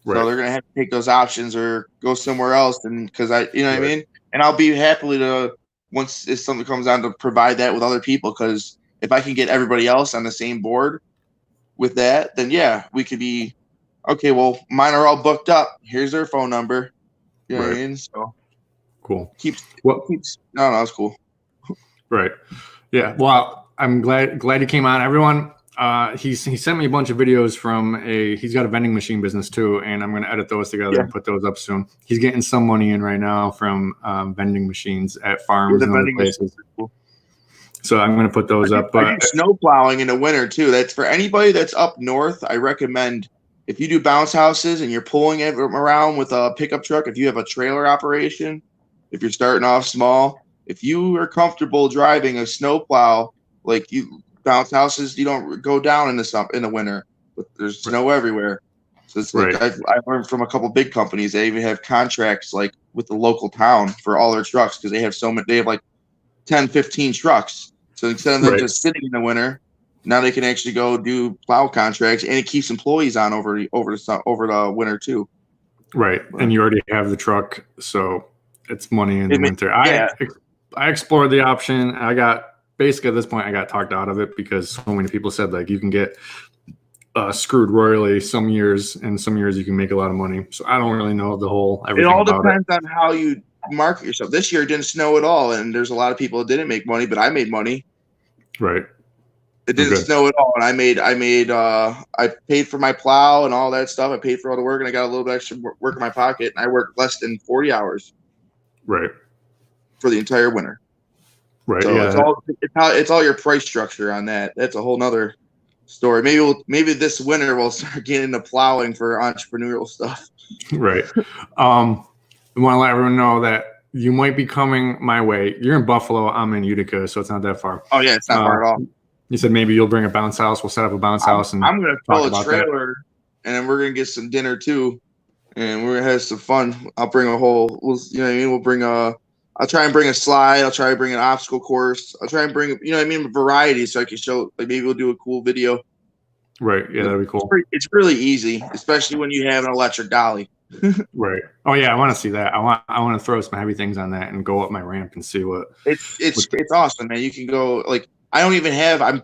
B: So they're going to have to take those options or go somewhere else. And because you know what I mean? And I'll be happily if something comes down to provide that with other people. Because if I can get everybody else on the same board with that, then yeah, we could be, okay, well, mine are all booked up. Here's their phone number. You know what I mean? So
A: cool.
B: No, that's cool.
A: Right. Yeah. Well, I'm glad you came on. Everyone, he sent me a bunch of videos from he's got a vending machine business too, and I'm going to edit those together and put those up soon. He's getting some money in right now from vending machines at farms and other places. Cool. So I'm going to put those up.
B: I do snow plowing in the winter too. That's for anybody that's up north. I recommend if you do bounce houses and you're pulling it around with a pickup truck, if you have a trailer operation, if you're starting off small, if you are comfortable driving a snow plow, like bounce houses, you don't go down in the winter, but there's snow everywhere. So it's like I learned from a couple big companies. They even have contracts like with the local town for all their trucks because they have so many. They have like 10, 15 trucks. So instead of them just sitting in the winter, now they can actually go do plow contracts, and it keeps employees on over the winter too.
A: Right, and you already have the truck, so it's money in the winter. I explored the option. I got basically at this point I got talked out of it because so many people said like you can get screwed royally some years, and some years you can make a lot of money. So I don't really know the whole everything.
B: It all depends on how you market yourself. This year it didn't snow at all, and there's a lot of people that didn't make money, but I made money.
A: Right.
B: It didn't snow at all, and I paid for my plow and all that stuff. I paid for all the work, and I got a little bit extra work in my pocket, and I worked less than 40 hours.
A: Right.
B: For the entire winter.
A: Right.
B: So it's all your price structure on that. That's a whole nother story. Maybe this winter we'll start getting into plowing for entrepreneurial stuff.
A: Right. I want to let everyone know that you might be coming my way. You're in Buffalo. I'm in Utica, so it's not that far.
B: Oh yeah, it's not far at all.
A: You said maybe you'll bring a bounce house. We'll set up a bounce house, and
B: I'm gonna pull a trailer, and then we're gonna get some dinner too, and we're gonna have some fun. I'll bring a whole. You know what I mean? We'll bring I'll try and bring a slide. I'll try and bring an obstacle course. I'll try and bring, you know what I mean, variety so I can show, like maybe we'll do a cool video.
A: Right. Yeah, that'd be cool.
B: It's really easy, especially when you have an electric dolly.
A: Right. Oh yeah, I want to see that. I want to throw some heavy things on that and go up my ramp and see what.
B: It's awesome, man. You can go like I don't even have. I'm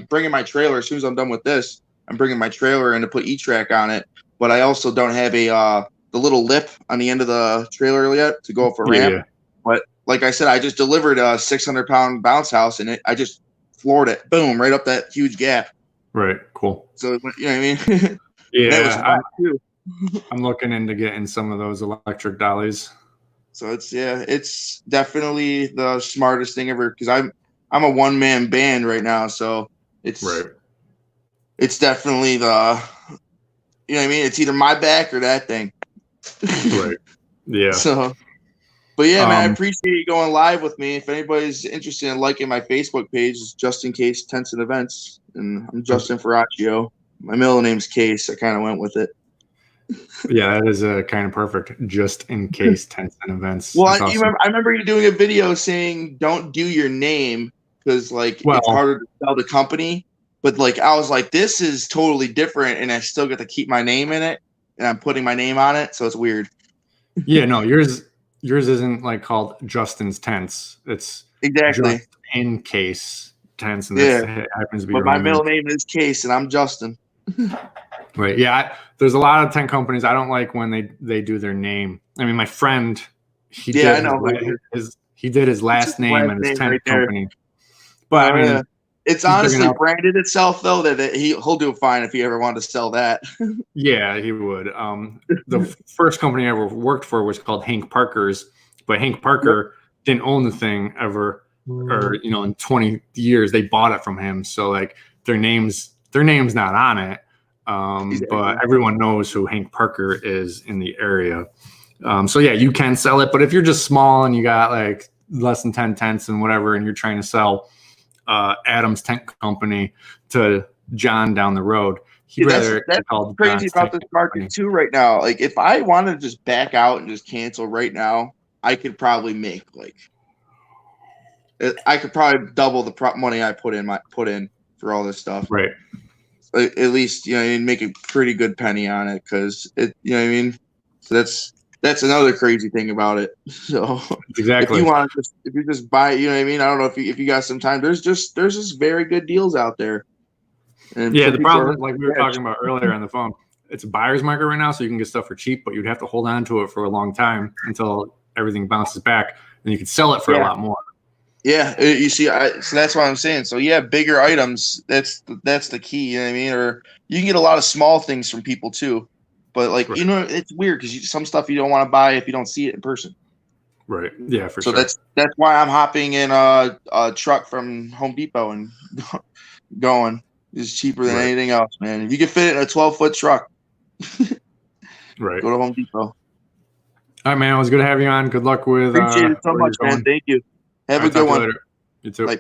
B: bringing my trailer as soon as I'm done with this. I'm bringing my trailer in to put E-Track on it, but I also don't have the little lip on the end of the trailer yet to go up a ramp. Yeah. But like I said, I just delivered a 600-pound bounce house, and I just floored it, boom, right up that huge gap.
A: Right. Cool.
B: So you know what I mean?
A: Yeah. I'm looking into getting some of those electric dollies.
B: So it's definitely the smartest thing ever because I'm a one-man band right now, so it's definitely the, you know what I mean? It's either my back or that thing.
A: Right. Yeah.
B: So, but yeah, man, I appreciate you going live with me. If anybody's interested in liking my Facebook page, it's Just In Case Tents and Events, and I'm Justin Ferraccio. My middle name's Case. I kind of went with it.
A: Yeah, that is kind of perfect. Just in case tents and events.
B: Well, I remember you doing a video saying don't do your name because it's harder to sell the company. But like I was like, this is totally different, and I still get to keep my name in it, and I'm putting my name on it, so it's weird.
A: Yeah, no, yours isn't like called Justin's Tents. It's
B: exactly
A: just in case tents, and that happens to be.
B: But my middle name is Case, and I'm Justin.
A: Right. Yeah. There's a lot of tent companies. I don't like when they do their name. I mean, my friend, he
B: Yeah, I
A: did
B: know.
A: he did his
B: It's his
A: last name
B: last
A: and his
B: name
A: tent
B: right there.
A: company. But I
B: Oh,
A: mean,
B: yeah. It's
A: he's big
B: honestly
A: enough.
B: branded itself though that he'll do fine if he ever wanted to sell that.
A: Yeah, he would. The first company I ever worked for was called Hank Parker's, but Hank Parker didn't own the thing ever, or in 20 years they bought it from him. So like their name's not on it, but everyone knows who Hank Parker is in the area. So yeah, you can sell it, but if you're just small and you got like less than 10 tents and whatever, and you're trying to sell Adam's Tent Company to John down the road, he'd rather
B: That's
A: called
B: crazy
A: John's
B: about
A: Tent
B: this market
A: Company.
B: too right now. Like if I wanted to just back out and just cancel right now, I could probably make I could probably double the money I put in for all this stuff.
A: Right.
B: At least make a pretty good penny on it because what I mean. So that's another crazy thing about it. So
A: Exactly.
B: if you just buy, what I mean. I don't know if you got some time. There's just very good deals out there. And
A: Yeah,
B: some
A: the
B: people
A: problem,
B: are
A: like we were talking about earlier on the phone, it's a buyer's market right now, so you can get stuff for cheap, but you'd have to hold on to it for a long time until everything bounces back, and you could sell it for a lot more.
B: Yeah, you see, so that's what I'm saying. So yeah, bigger items. That's the key. You know what I mean? Or you can get a lot of small things from people too, but like
A: Right.
B: it's weird because some stuff you don't want to buy if you don't see it in person.
A: Right. Yeah, for
B: So
A: sure.
B: that's why I'm hopping in a truck from Home Depot and going. It's cheaper than
A: Right.
B: anything else, man. If you can fit it in a 12-foot truck,
A: Right.
B: go to Home Depot.
A: All right, man. It was good to have you on. Good luck with
B: Appreciate it so
A: where
B: much,
A: you're
B: man.
A: going.
B: Thank you. Have
A: All
B: a
A: right,
B: good
A: talk to you
B: one.
A: later. You too.
B: Bye.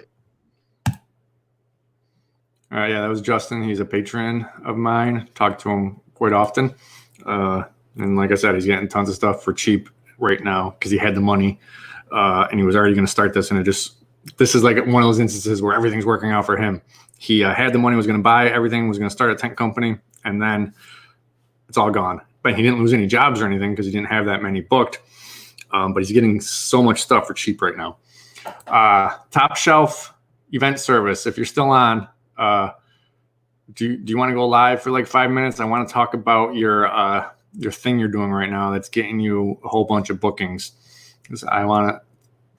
A: All right, yeah, that was Justin. He's a patron of mine. Talk to him quite often. And like I said, he's getting tons of stuff for cheap right now because he had the money and he was already going to start this. And this is like one of those instances where everything's working out for him. He had the money, was going to buy everything, was going to start a tent company, and then it's all gone. But he didn't lose any jobs or anything because he didn't have that many booked. But he's getting so much stuff for cheap right now. Top Shelf Event Service. If you're still on, do you want to go live for like 5 minutes? I want to talk about your thing you're doing right now that's getting you a whole bunch of bookings. Because I want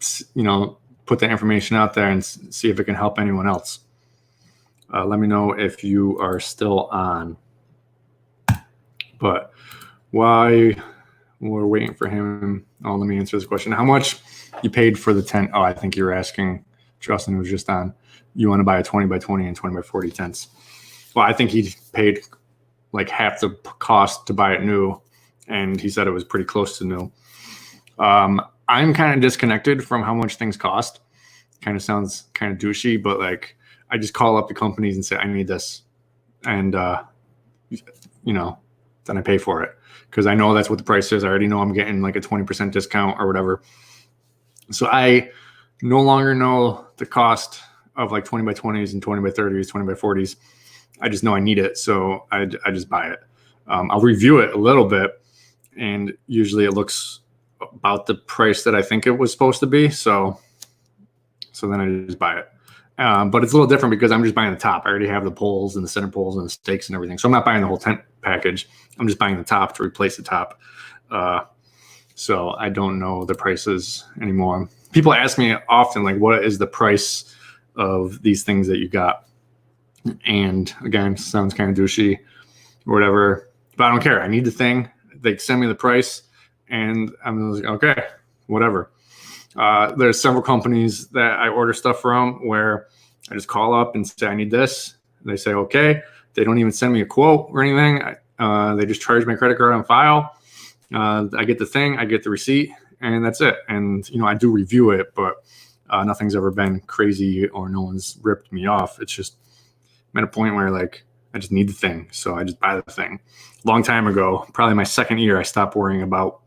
A: to, put that information out there and see if it can help anyone else. Let me know if you are still on. But while we're waiting for him, let me answer this question. How much you paid for the tent? Oh, I think you're asking, Justin was just on, you want to buy a 20 by 20 and 20 by 40 tents. Well, I think he paid like half the cost to buy it new, and he said it was pretty close to new. I'm kind of disconnected from how much things cost. Kind of sounds kind of douchey, but like I just call up the companies and say, I need this. And, then I pay for it because I know that's what the price is. I already know I'm getting like a 20% discount or whatever. So I no longer know the cost of like 20 by 20s and 20 by 30s, 20 by 40s. I just know I need it. So I just buy it. I'll review it a little bit, and usually it looks about the price that I think it was supposed to be. So then I just buy it. But it's a little different because I'm just buying the top. I already have the poles and the center poles and the stakes and everything. So I'm not buying the whole tent package. I'm just buying the top to replace the top. So I don't know the prices anymore. People ask me often, like, what is the price of these things that you got? And again, sounds kind of douchey or whatever, but I don't care. I need the thing. They send me the price and I'm like, okay, whatever. There's several companies that I order stuff from where I just call up and say, I need this. And they say, okay. They don't even send me a quote or anything. They just charge my credit card on file. I get the thing, I get the receipt, and that's it. And, I do review it, but nothing's ever been crazy or no one's ripped me off. It's just I'm at a point where like, I just need the thing. So I just buy the thing. Long time ago, probably my second year, I stopped worrying about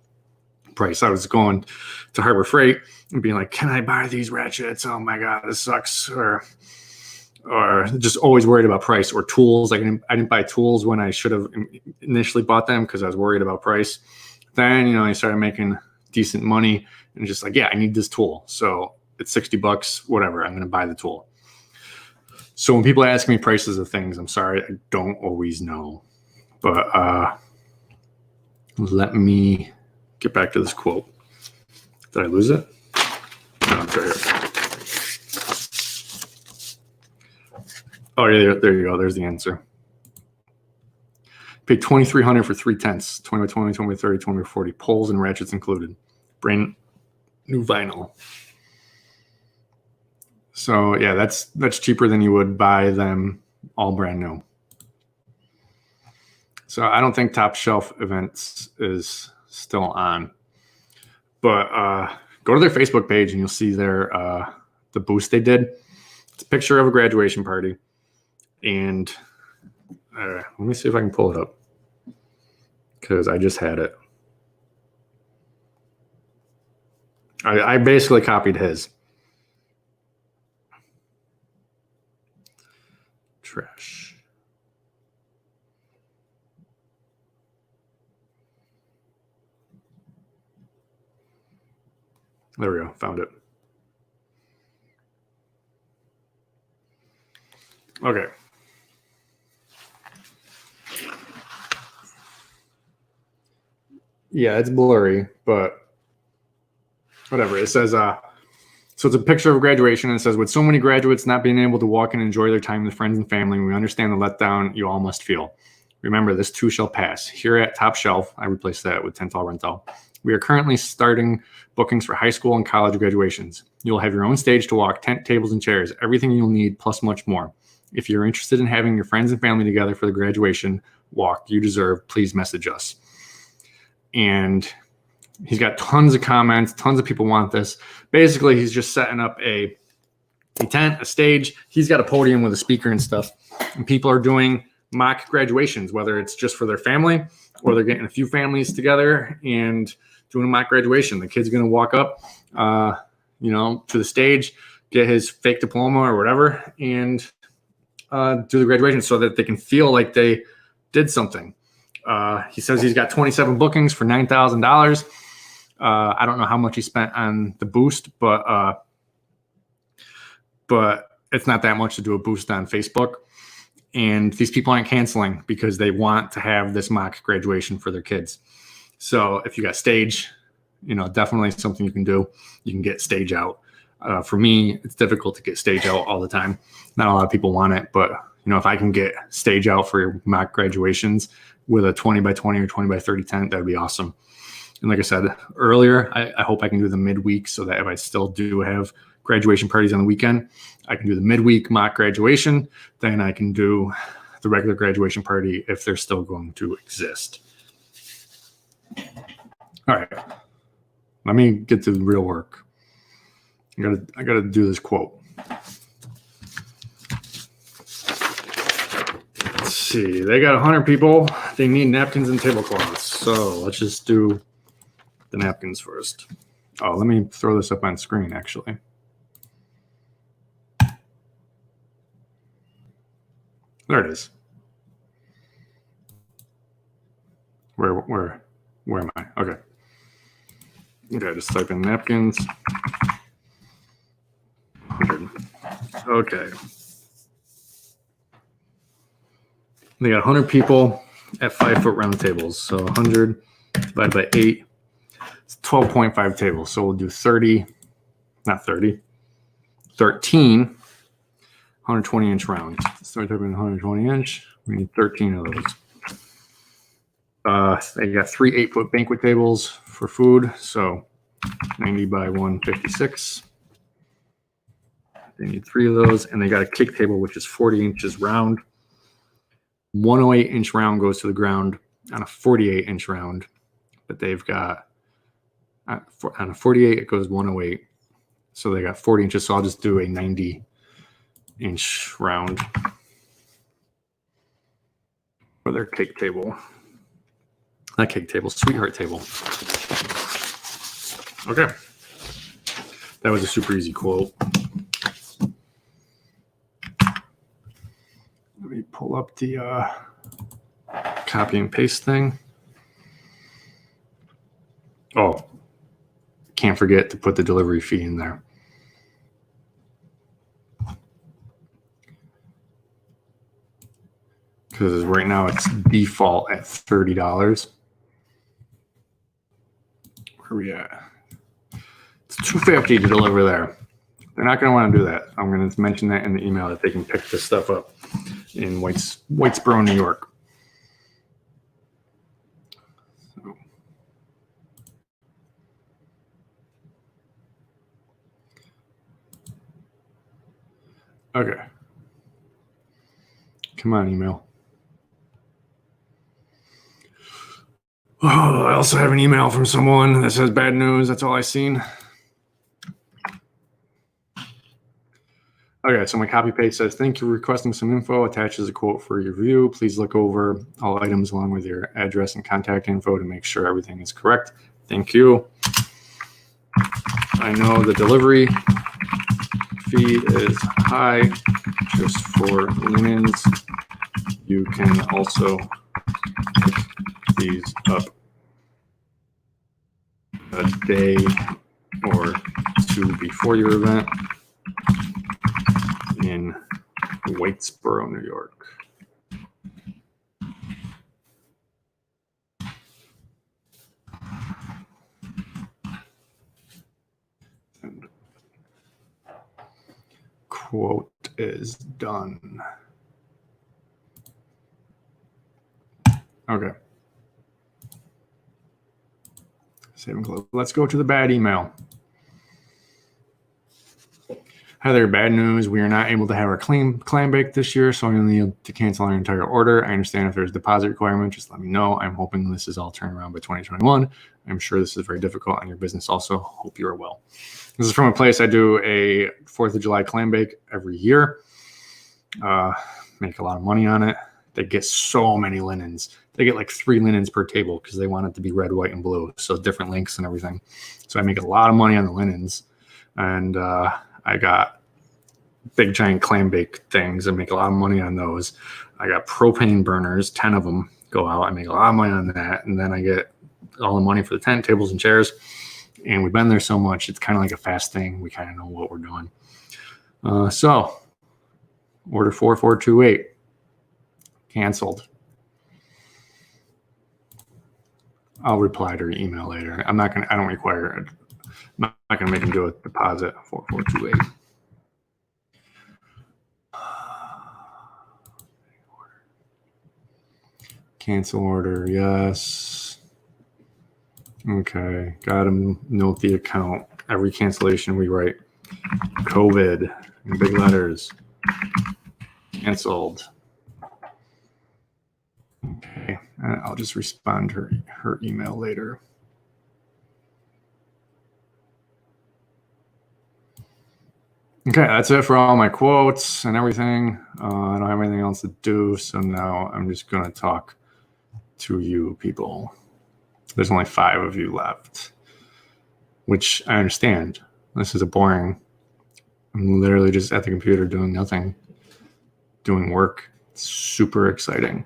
A: price. I was going to Harbor Freight and being like, can I buy these ratchets? Oh my God, this sucks. Or just always worried about price. Or tools. I didn't buy tools when I should have initially bought them because I was worried about price. Then, I started making decent money and just like, yeah, I need this tool. So it's $60, whatever. I'm going to buy the tool. So when people ask me prices of things, I'm sorry, I don't always know. But let me get back to this quote. Did I lose it? No, it's right here. Oh, yeah, there you go. There's the answer. Paid $2,300 for 3/10, 20 by 20, 20 by 30, 20 by 40, poles and ratchets included. Brand new vinyl. So yeah, that's cheaper than you would buy them all brand new. So I don't think Top Shelf Events is still on, but go to their Facebook page and you'll see their the boost they did. It's a picture of a graduation party, and let me see if I can pull it up because I just had it. I basically copied his. Trash. There we go. Found it. Okay. Yeah, it's blurry, but whatever. It says, so it's a picture of graduation, and it says, with so many graduates not being able to walk and enjoy their time with friends and family, we understand the letdown you all must feel. Remember, this too shall pass. Here at Top Shelf, I replaced that with Tental Rental. We are currently starting bookings for high school and college graduations. You'll have your own stage to walk, tent, tables, and chairs, everything you'll need, plus much more. If you're interested in having your friends and family together for the graduation walk you deserve, please message us. And he's got tons of comments. Tons of people want this. Basically, he's just setting up a tent, a stage. He's got a podium with a speaker and stuff. And people are doing mock graduations, whether it's just for their family or they're getting a few families together and doing a mock graduation. The kid's going to walk up, to the stage, get his fake diploma or whatever, and do the graduation so that they can feel like they did something. He says he's got 27 bookings for $9,000. I don't know how much he spent on the boost, but it's not that much to do a boost on Facebook. And these people aren't canceling because they want to have this mock graduation for their kids. So if you got stage, definitely something you can do. You can get stage out. For me, it's difficult to get stage out all the time. Not a lot of people want it, but if I can get stage out for mock graduations with a 20 by 20 or 20 by 30 tent, that'd be awesome. And like I said earlier, I hope I can do the midweek so that if I still do have graduation parties on the weekend, I can do the midweek mock graduation. Then I can do the regular graduation party if they're still going to exist. All right. Let me get to the real work. I gotta do this quote. Let's see. They got 100 people. They need napkins and tablecloths. So let's just do the napkins first. Oh, let me throw this up on screen, actually. There it is. Where am I? Okay. Okay, just type in napkins. 100. Okay. They got 100 people at 5-foot round tables. So 100 divided by 8. It's 12.5 tables. So we'll do 13 120-inch rounds. Start typing 120-inch. We need 13 of those. They got 3 8-foot banquet tables for food. So 90 by 156. They need 3 of those. And they got a cake table, which is 40 inches round. 108-inch round goes to the ground on a 48-inch round. But they've got, on a 48, it goes 108. So they got 40 inches. So I'll just do a 90-inch round for their cake table. Not cake table, sweetheart table. Okay. That was a super easy quote. Let me pull up the copy and paste thing. Oh, can't forget to put the delivery fee in there. because right now it's default at $30. Where are we at? It's $250 to deliver there. They're not going to want to do that. I'm going to mention that in the email that they can pick this stuff up in Whitesboro, New York. So. Okay. Come on, email. Oh, I also have an email from someone that says bad news. That's all I've seen. Okay, so my copy paste says, thank you for requesting some info. Attaches a quote for your review. Please look over all items along with your address and contact info to make sure everything is correct. Thank you. I know the delivery fee is high just for linens. You can also pick these up a day or two before your event in Whitesboro, New York. And quote is done. Okay. Save and close. Let's go to the bad email. Hi there, bad news. We are not able to have our clam bake this year, so I'm going to need to cancel our entire order. I understand if there's a deposit requirement, just let me know. I'm hoping this is all turned around by 2021. I'm sure this is very difficult on your business also. Hope you are well. This is from a place I do a 4th of July clam bake every year. Make a lot of money on it. They get so many linens. They get like 3 linens per table because they want it to be red, white, and blue. So different lengths and everything. So I make a lot of money on the linens. And I got big giant clam bake things and make a lot of money on those. I got propane burners, 10 of them go out. I make a lot of money on that. And then I get all the money for the tent, tables, and chairs. And we've been there so much, it's kind of like a fast thing. We kind of know what we're doing. So order 4428 canceled. I'll reply to your email later. I don't require it. I'm not going to make them do a deposit. 4428. Cancel order. Yes. Okay. Got to note the account. Every cancellation we write COVID in big letters. Canceled. Okay. I'll just respond to her email later. Okay, that's it for all my quotes and everything. I don't have anything else to do, so now I'm just going to talk to you people. There's only 5 of you left, which I understand. This is boring. I'm literally just at the computer doing nothing, doing work. It's super exciting.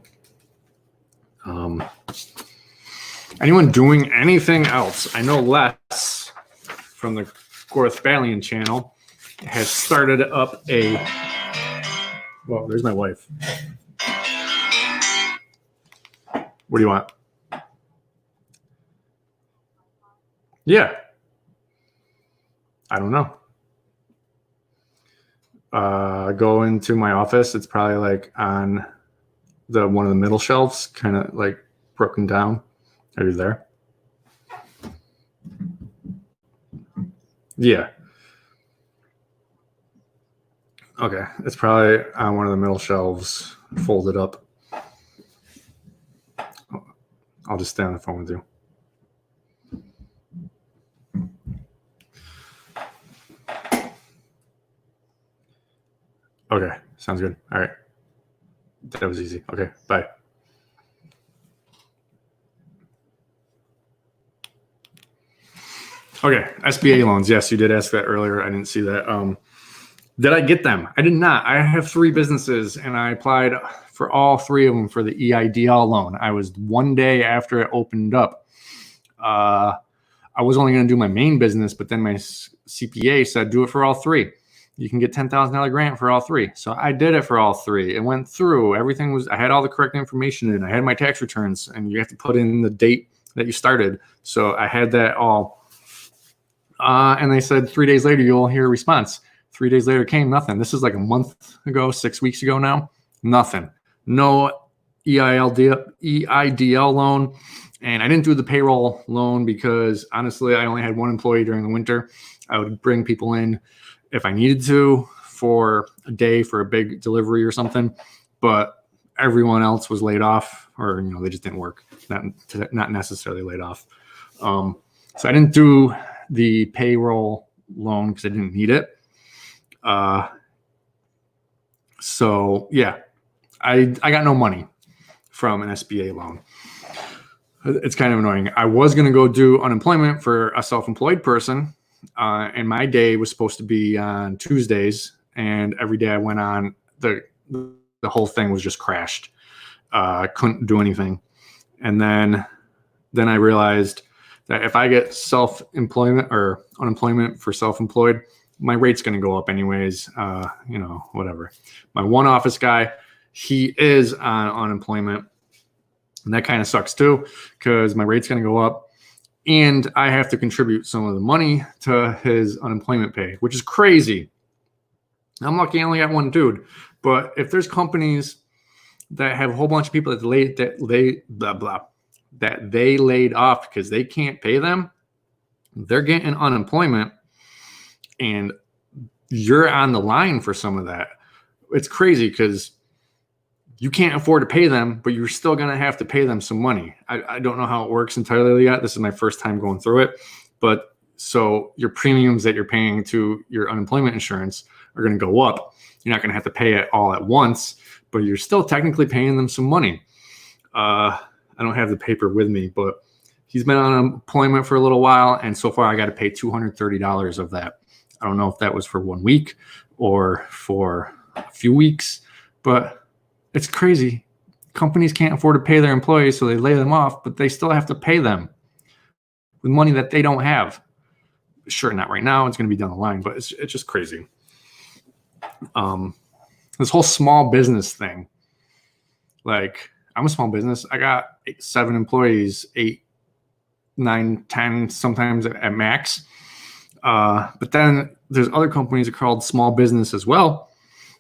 A: Anyone doing anything else? I know Les from the Gorth Balian channel has started up a, well, there's my wife. What do you want? Yeah. I don't know. Go into my office. It's probably like on one of the middle shelves, kind of like broken down. Are you there? Yeah. Okay. It's probably on one of the middle shelves, folded up. I'll just stay on the phone with you. Okay. Sounds good. All right. That was easy. Okay. Bye. Okay. SBA loans. Yes, you did ask that earlier. I didn't see that. Did I get them? I did not. I have 3 businesses and I applied for all 3 of them for the EIDL loan. I was 1 day after it opened up. I was only going to do my main business, but then my CPA said, do it for all 3. you can get $10,000 grant for all three. So I did it for all three. It went through. Everything was, I had all the correct information in. I had my tax returns, and you have to put in the date that you started. So I had that all. And they said 3 days later, you'll hear a response. 3 days later came nothing. This is like a month ago, 6 weeks ago now. Nothing. No EIDL loan. And I didn't do the payroll loan because honestly, I only had one employee during the winter. I would bring people in if I needed to for a day for a big delivery or something, but everyone else was laid off, or they just didn't work. Not necessarily laid off. So I didn't do the payroll loan because I didn't need it. So yeah, I got no money from an SBA loan. It's kind of annoying. I was going to go do unemployment for a self-employed person. And my day was supposed to be on Tuesdays, and every day I went on, the whole thing was just crashed. I couldn't do anything. And then I realized that if I get self-employment or unemployment for self-employed, my rate's going to go up anyways. Whatever. My one office guy, he is on unemployment, and that kind of sucks too, because my rate's going to go up. And I have to contribute some of the money to his unemployment pay, which is crazy. I'm lucky I only got one dude. But if there's companies that have a whole bunch of people that they laid off because they can't pay them, they're getting unemployment, and you're on the line for some of that. It's crazy because you can't afford to pay them, but you're still going to have to pay them some money. I don't know how it works entirely yet. This is my first time going through it. But so your premiums that you're paying to your unemployment insurance are going to go up. You're not going to have to pay it all at once, but you're still technically paying them some money. I don't have the paper with me, but he's been on unemployment for a little while, and so far I got to pay $230 of that. I don't know if that was for 1 week or for a few weeks, but it's crazy. Companies can't afford to pay their employees, so they lay them off, but they still have to pay them with money that they don't have. Sure, not right now. It's going to be down the line, but it's just crazy. This whole small business thing. Like, I'm a small business. I got 7 employees, 8, 9, 10, sometimes at max. But then there's other companies that are called small business as well.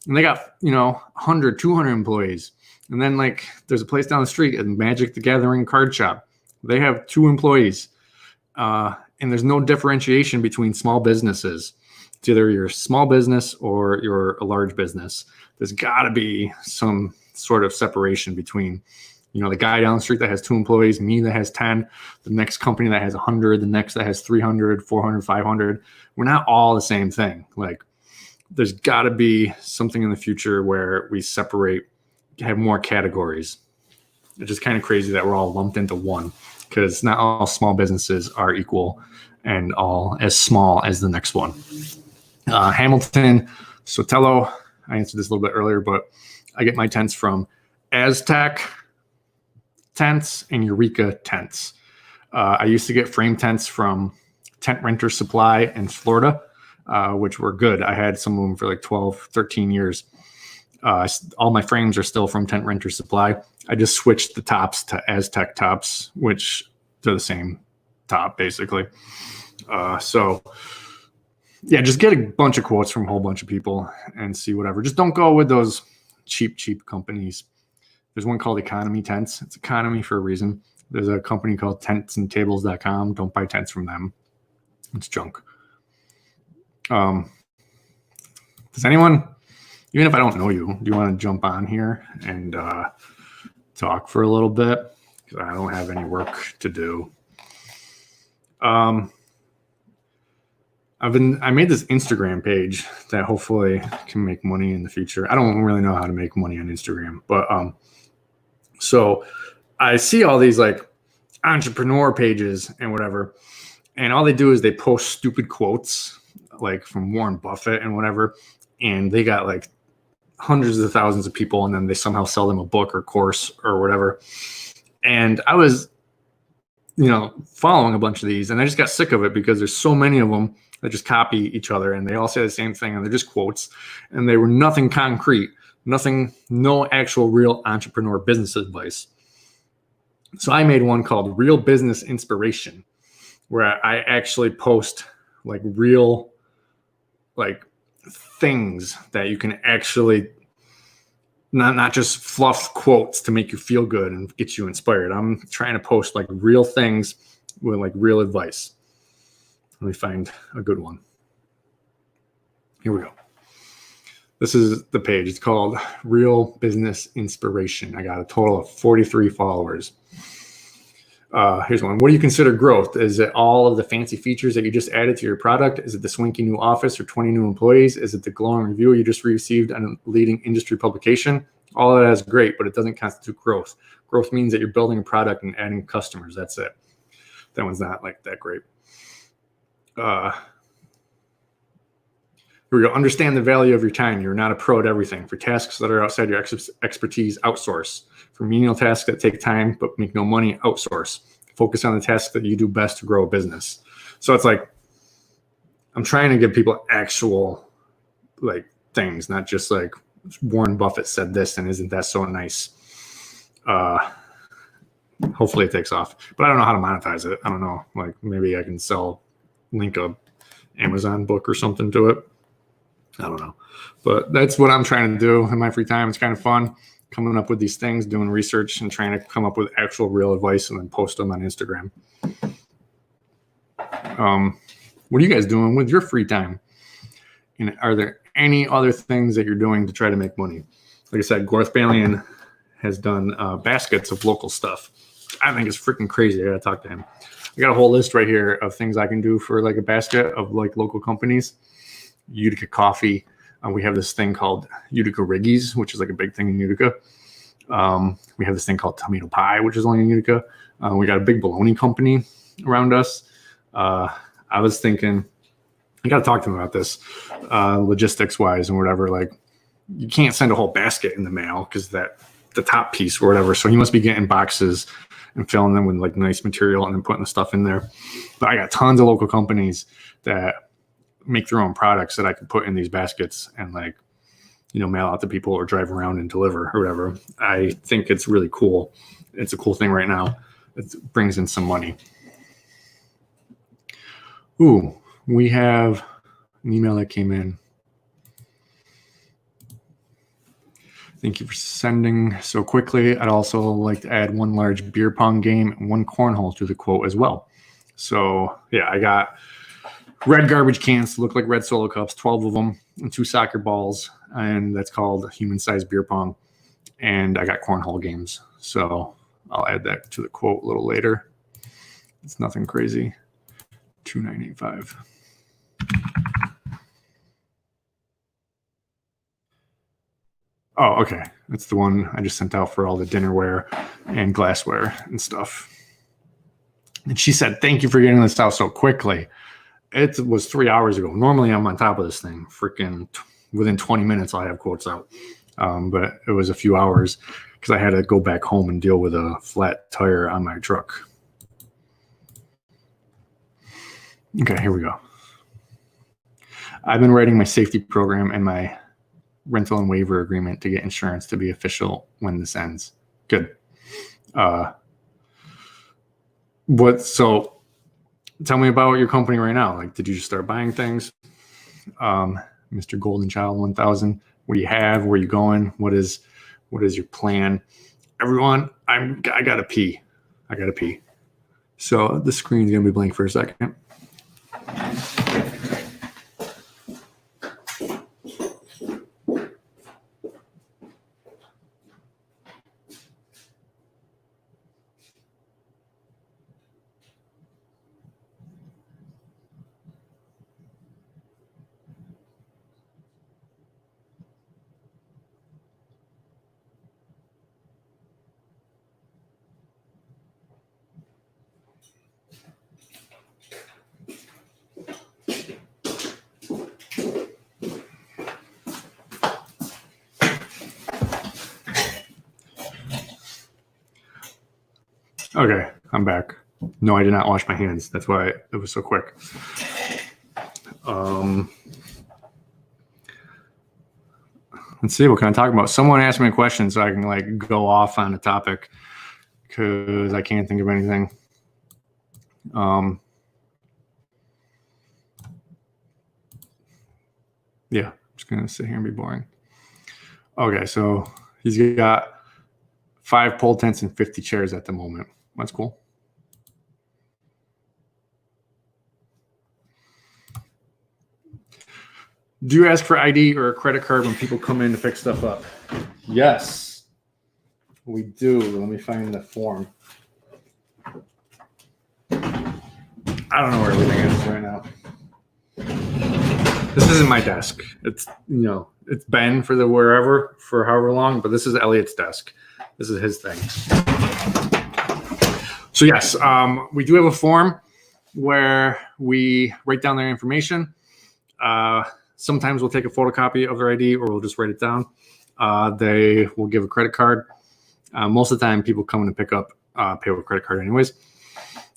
A: And they got, 100, 200 employees. And then there's a place down the street, a Magic the Gathering card shop. They have 2 employees. And there's no differentiation between small businesses. It's either you're a small business or you're a large business. There's got to be some sort of separation between, the guy down the street that has 2 employees, me that has 10, the next company that has 100, the next that has 300, 400, 500. We're not all the same thing. There's got to be something in the future where we separate, have more categories. It's just kind of crazy that we're all lumped into one, because not all small businesses are equal and all as small as the next one. Hamilton, Sotelo, I answered this a little bit earlier, but I get my tents from Aztec Tents and Eureka Tents. I used to get frame tents from Tent Renter Supply in Florida, which were good. I had some of them for 12, 13 years. All my frames are still from Tent Renter Supply. I just switched the tops to Aztec tops, which they're the same top basically. So yeah, just get a bunch of quotes from a whole bunch of people and see whatever. Just don't go with those cheap companies. There's one called Economy Tents. It's economy for a reason. There's a company called tentsandtables.com. Don't buy tents from them. It's junk. Does anyone, even if I don't know you, do you want to jump on here and talk for a little bit? Because I don't have any work to do. I made this Instagram page that hopefully can make money in the future. I don't really know how to make money on Instagram, but so I see all these entrepreneur pages and whatever, and all they do is they post stupid quotes from Warren Buffett and whatever, and they got hundreds of thousands of people, and then they somehow sell them a book or course or whatever. And I was following a bunch of these, and I just got sick of it because there's so many of them that just copy each other, and they all say the same thing, and they're just quotes, and they were nothing concrete, no actual real entrepreneur business advice. So I made one called Real Business Inspiration, where I actually post like real things that you can actually not just fluff quotes to make you feel good and get you inspired. I'm trying to post like real things with like real advice. Let me find a good one. Here we go. This is the page. It's called Real Business Inspiration. I got a total of 43 followers. Here's one. What do you consider growth? Is it all of the fancy features that you just added to your product? Is it the swanky new office or 20 new employees? Is it the glowing review you just received on a leading industry publication? All of that is great, but it doesn't constitute growth. Growth means that you're building a product and adding customers. That's it. That one's not like that great. Here we go. Understand the value of your time. You're not a pro at everything. For tasks that are outside your expertise, outsource. For menial tasks that take time but make no money, outsource. Focus on the tasks that you do best to grow a business. So it's like I'm trying to give people actual like things, not just like Warren Buffett said this and isn't that so nice. Hopefully it takes off, but I don't know how to monetize it. I don't know. Like maybe I can link a Amazon book or something to it. I don't know, but that's what I'm trying to do in my free time. It's kind of fun coming up with these things, doing research and trying to come up with actual real advice and then post them on Instagram. What are you guys doing with your free time? And are there any other things that you're doing to try to make money? Like I said, Gorth Balian has done baskets of local stuff. I think it's freaking crazy. I got to talk to him. I got a whole list right here of things I can do for like a basket of like local companies. Utica coffee. We have this thing called Utica Riggies, which is like a big thing in Utica. We have this thing called tomato pie, which is only in Utica. We got a big bologna company around us. I was thinking, I got to talk to them about this, logistics wise and whatever. Like, you can't send a whole basket in the mail because the top piece or whatever. So he must be getting boxes and filling them with like nice material and then putting the stuff in there. But I got tons of local companies that make their own products that I could put in these baskets and like, mail out to people or drive around and deliver or whatever. I think it's really cool. It's a cool thing right now. It brings in some money. Ooh, we have an email that came in. Thank you for sending so quickly. I'd also like to add one large beer pong game and one cornhole to the quote as well. So yeah, I got red garbage cans that look like red Solo cups, 12 of them, and 2 soccer balls, and that's called human-sized beer pong. And I got cornhole games, so I'll add that to the quote a little later. It's nothing crazy. 2985. Oh, okay. That's the one I just sent out for all the dinnerware and glassware and stuff. And she said, "Thank you for getting this out so quickly." It was 3 hours ago. Normally I'm on top of this thing. Freaking within 20 minutes I'll have quotes out. But it was a few hours because I had to go back home and deal with a flat tire on my truck. Okay, here we go. I've been writing my safety program and my rental and waiver agreement to get insurance to be official when this ends. Good. So tell me about your company right now. Like, did you just start buying things? Mr. Golden Child 1000, what do you have? Where are you going? What is your plan? Everyone, I gotta pee. So the screen's gonna be blank for a second. Okay, I'm back. No, I did not wash my hands. That's why it was so quick. Let's see, what can I talk about? Someone asked me a question so I can like go off on a topic because I can't think of anything. Yeah, I'm just gonna sit here and be boring. Okay, so he's got 5 pole tents and 50 chairs at the moment. That's cool. Do you ask for ID or a credit card when people come in to pick stuff up? Yes, we do. Let me find the form. I don't know where everything is right now. This isn't my desk. It's, it's been for the wherever for however long, but this is Elliot's desk. This is his thing. So yes, we do have a form where we write down their information. Sometimes we'll take a photocopy of their ID or we'll just write it down. They will give a credit card. Most of the time people come in to pick up, pay with a credit card anyways.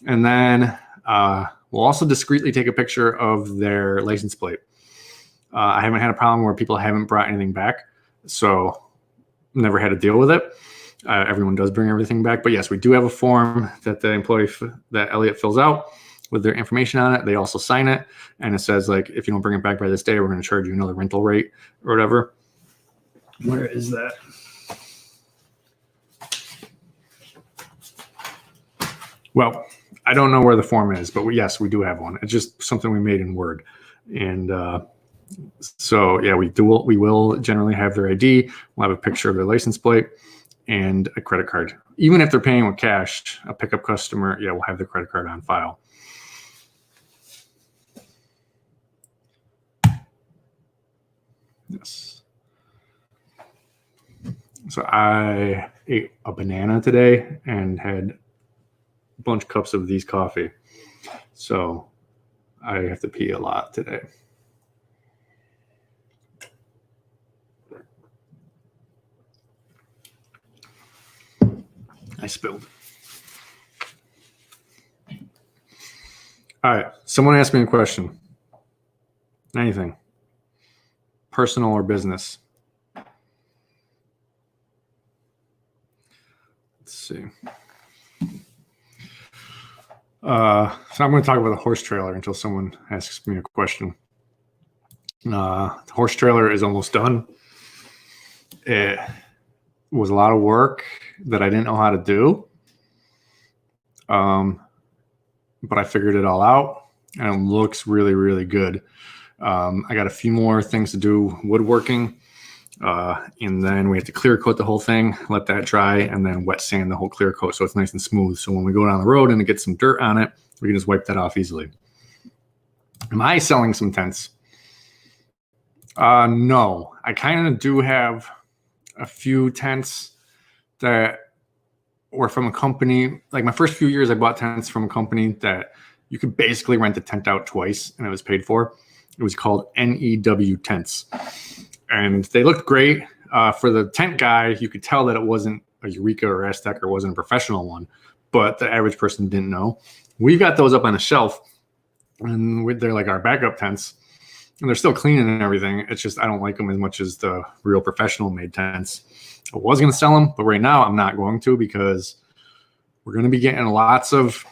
A: And then we'll also discreetly take a picture of their license plate. I haven't had a problem where people haven't brought anything back, so never had to deal with it. Everyone does bring everything back, but yes, we do have a form that the employee, that Elliot fills out with their information on it. They also sign it, and it says like, if you don't bring it back by this day, we're going to charge you another rental rate or whatever. Where is that? Well, I don't know where the form is, but yes, we do have one. It's just something we made in Word. And so, yeah, we will generally have their ID. We'll have a picture of their license plate and a credit card. Even if they're paying with cash, a pickup customer, yeah, we'll have the credit card on file. Yes. So I ate a banana today and had a bunch of cups of these coffee. So I have to pee a lot today. I spilled. All right. Someone asked me a question. Anything. Personal or business. Let's see. So I'm going to talk about the horse trailer until someone asks me a question. The horse trailer is almost done. It was a lot of work that I didn't know how to do. But I figured it all out and it looks really, really good. I got a few more things to do, woodworking, and then we have to clear coat the whole thing, let that dry, and then wet sand the whole clear coat so it's nice and smooth. So when we go down the road and it gets some dirt on it, we can just wipe that off easily. Am I selling some tents? No, I kind of do have a few tents that were from a company. Like my first few years, I bought tents from a company that you could basically rent the tent out twice and it was paid for. It was called NEW Tents. And they looked great. For the tent guy, you could tell that it wasn't a Eureka or Aztec or wasn't a professional one, but the average person didn't know. We got those up on a shelf and they're like our backup tents. And they're still clean and everything. It's just I don't like them as much as the real professional made tents. I was going to sell them, but right now I'm not going to because we're going to be getting lots of,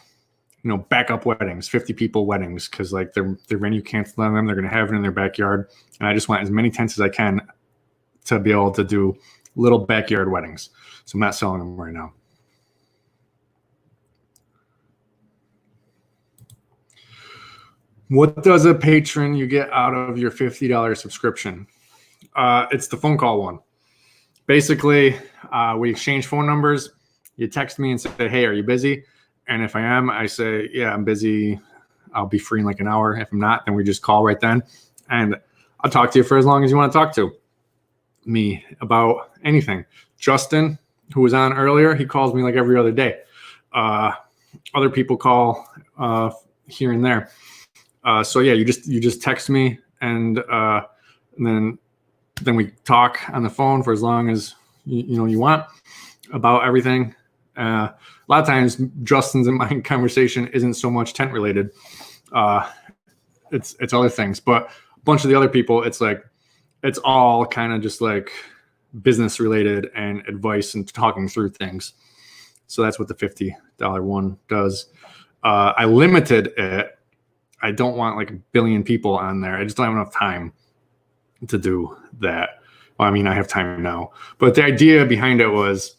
A: backup weddings, 50 people weddings, because like their venue canceled on them. They're going to have it in their backyard. And I just want as many tents as I can to be able to do little backyard weddings. So I'm not selling them right now. What does a patron you get out of your $50 subscription? It's the phone call one. Basically, we exchange phone numbers. You text me and say, hey, are you busy? And if I am, I say, yeah, I'm busy. I'll be free in like an hour. If I'm not, then we just call right then. And I'll talk to you for as long as you want to talk to me about anything. Justin, who was on earlier, he calls me like every other day. Other people call here and there. So yeah, you just text me and then we talk on the phone for as long as you want about everything. A lot of times, Justin's and my conversation isn't so much tent related. It's other things, but a bunch of the other people, it's all kind of just like business related and advice and talking through things. So that's what the $50 one does. I limited it. I don't want like a billion people on there. I just don't have enough time to do that. Well, I mean, I have time now, but the idea behind it was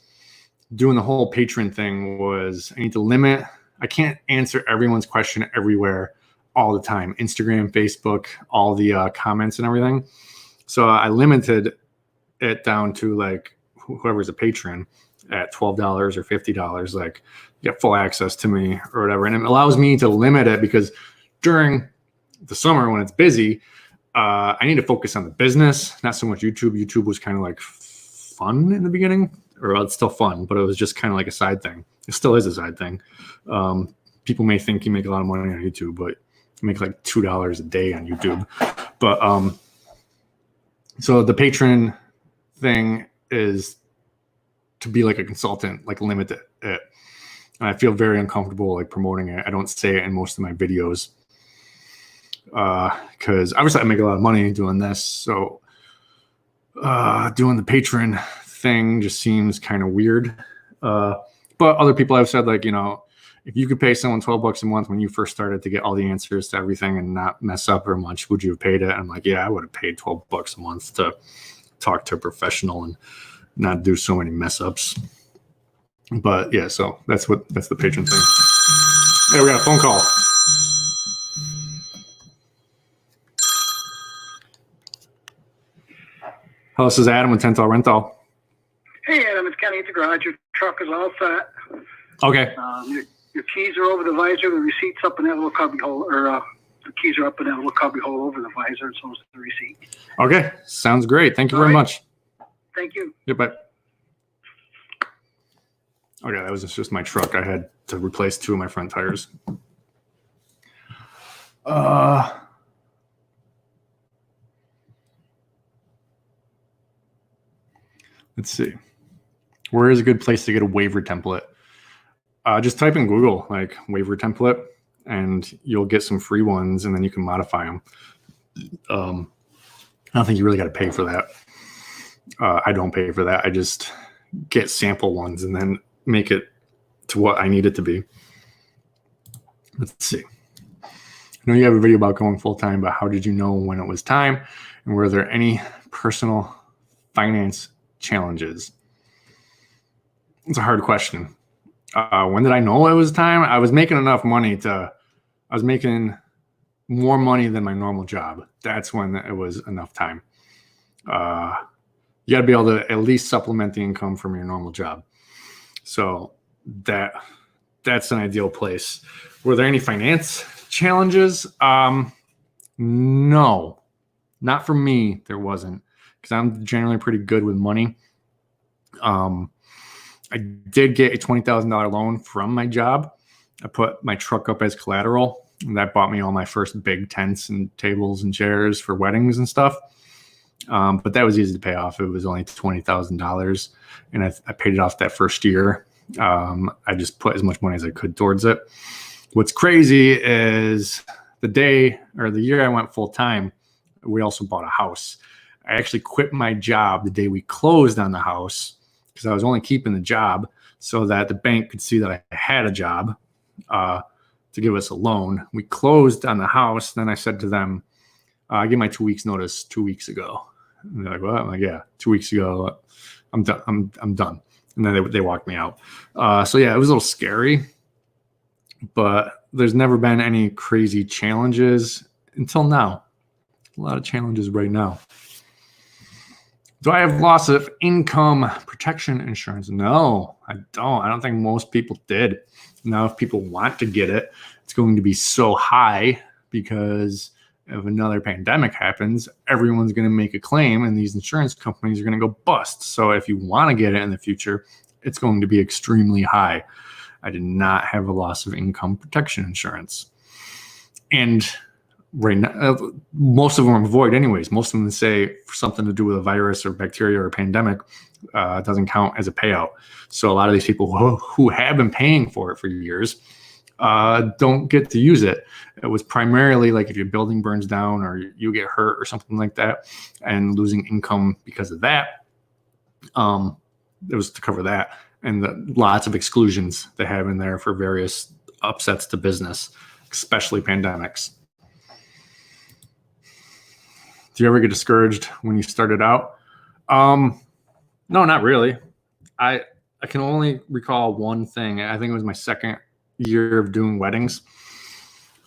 A: doing the whole patron thing was I need to limit. I can't answer everyone's question everywhere all the time. Instagram, Facebook, all the comments and everything. So I limited it down to like whoever's a patron at $12 or $50, like you get full access to me or whatever. And it allows me to limit it because during the summer when it's busy, I need to focus on the business, not so much YouTube. YouTube was kind of like fun in the beginning, or it's still fun, but it was just kind of like a side thing. It still is a side thing. People may think you make a lot of money on YouTube, but you make like $2 a day on YouTube. But so the patron thing is to be like a consultant, like limit it. And I feel very uncomfortable like promoting it. I don't say it in most of my videos because obviously I make a lot of money doing this. So doing the patron thing just seems kind of weird. But other people have said, like, you know, if you could pay someone $12 a month when you first started to get all the answers to everything and not mess up very much, would you have paid it? And I'm like, yeah, I would have paid $12 a month to talk to a professional and not do so many mess ups. But yeah, so that's the patron thing. Hey, we got a phone call. Hello, this is Adam with Tental Rental.
C: Hey, Adam, it's Kenny at the garage. Your truck is all set.
A: Okay.
C: Your keys are over the visor. The receipt's up in that little cubby hole, or the keys are up in that little cubby hole over the visor, and so is the receipt.
A: Okay, sounds great. Thank you very much.
C: Thank you.
A: Yep, bye. Okay, that was just my truck. I had to replace 2 of my front tires. Let's see. Where is a good place to get a waiver template? Just type in Google, like waiver template, and you'll get some free ones, and then you can modify them. I don't think you really got to pay for that. I don't pay for that. I just get sample ones and then make it to what I need it to be. Let's see. I know you have a video about going full-time, but how did you know when it was time? And were there any personal finance challenges? It's a hard question. When did I know it was time? I was making enough money I was making more money than my normal job. That's when it was enough time. You got to be able to at least supplement the income from your normal job. So that's an ideal place. Were there any finance challenges? No, not for me. There wasn't, because I'm generally pretty good with money. I did get a $20,000 loan from my job. I put my truck up as collateral, and that bought me all my first big tents and tables and chairs for weddings and stuff. But that was easy to pay off. It was only $20,000, and I paid it off that first year. I just put as much money as I could towards it. What's crazy is the year I went full time, we also bought a house. I actually quit my job the day we closed on the house, because I was only keeping the job so that the bank could see that I had a job to give us a loan. We closed on the house. Then I said to them, I gave my 2 weeks notice 2 weeks ago. And they're like, "What?" I'm like, "Yeah, 2 weeks ago, I'm done. I'm done." And then they walked me out. So yeah, it was a little scary, but there's never been any crazy challenges until now. A lot of challenges right now. Do I have loss of income protection insurance? No, I don't. I don't think most people did. Now, if people want to get it, it's going to be so high because if another pandemic happens, everyone's going to make a claim and these insurance companies are going to go bust. So if you want to get it in the future, it's going to be extremely high. I did not have a loss of income protection insurance. And right now, most of them are void anyways. Most of them say for something to do with a virus or bacteria or a pandemic, It doesn't count as a payout. So a lot of these people who have been paying for it for years don't get to use it. It was primarily like if your building burns down or you get hurt or something like that and losing income because of that. It was to cover that and lots of exclusions they have in there for various upsets to business, especially pandemics. Do you ever get discouraged when you started out? No, not really. I can only recall one thing. I think it was my second year of doing weddings.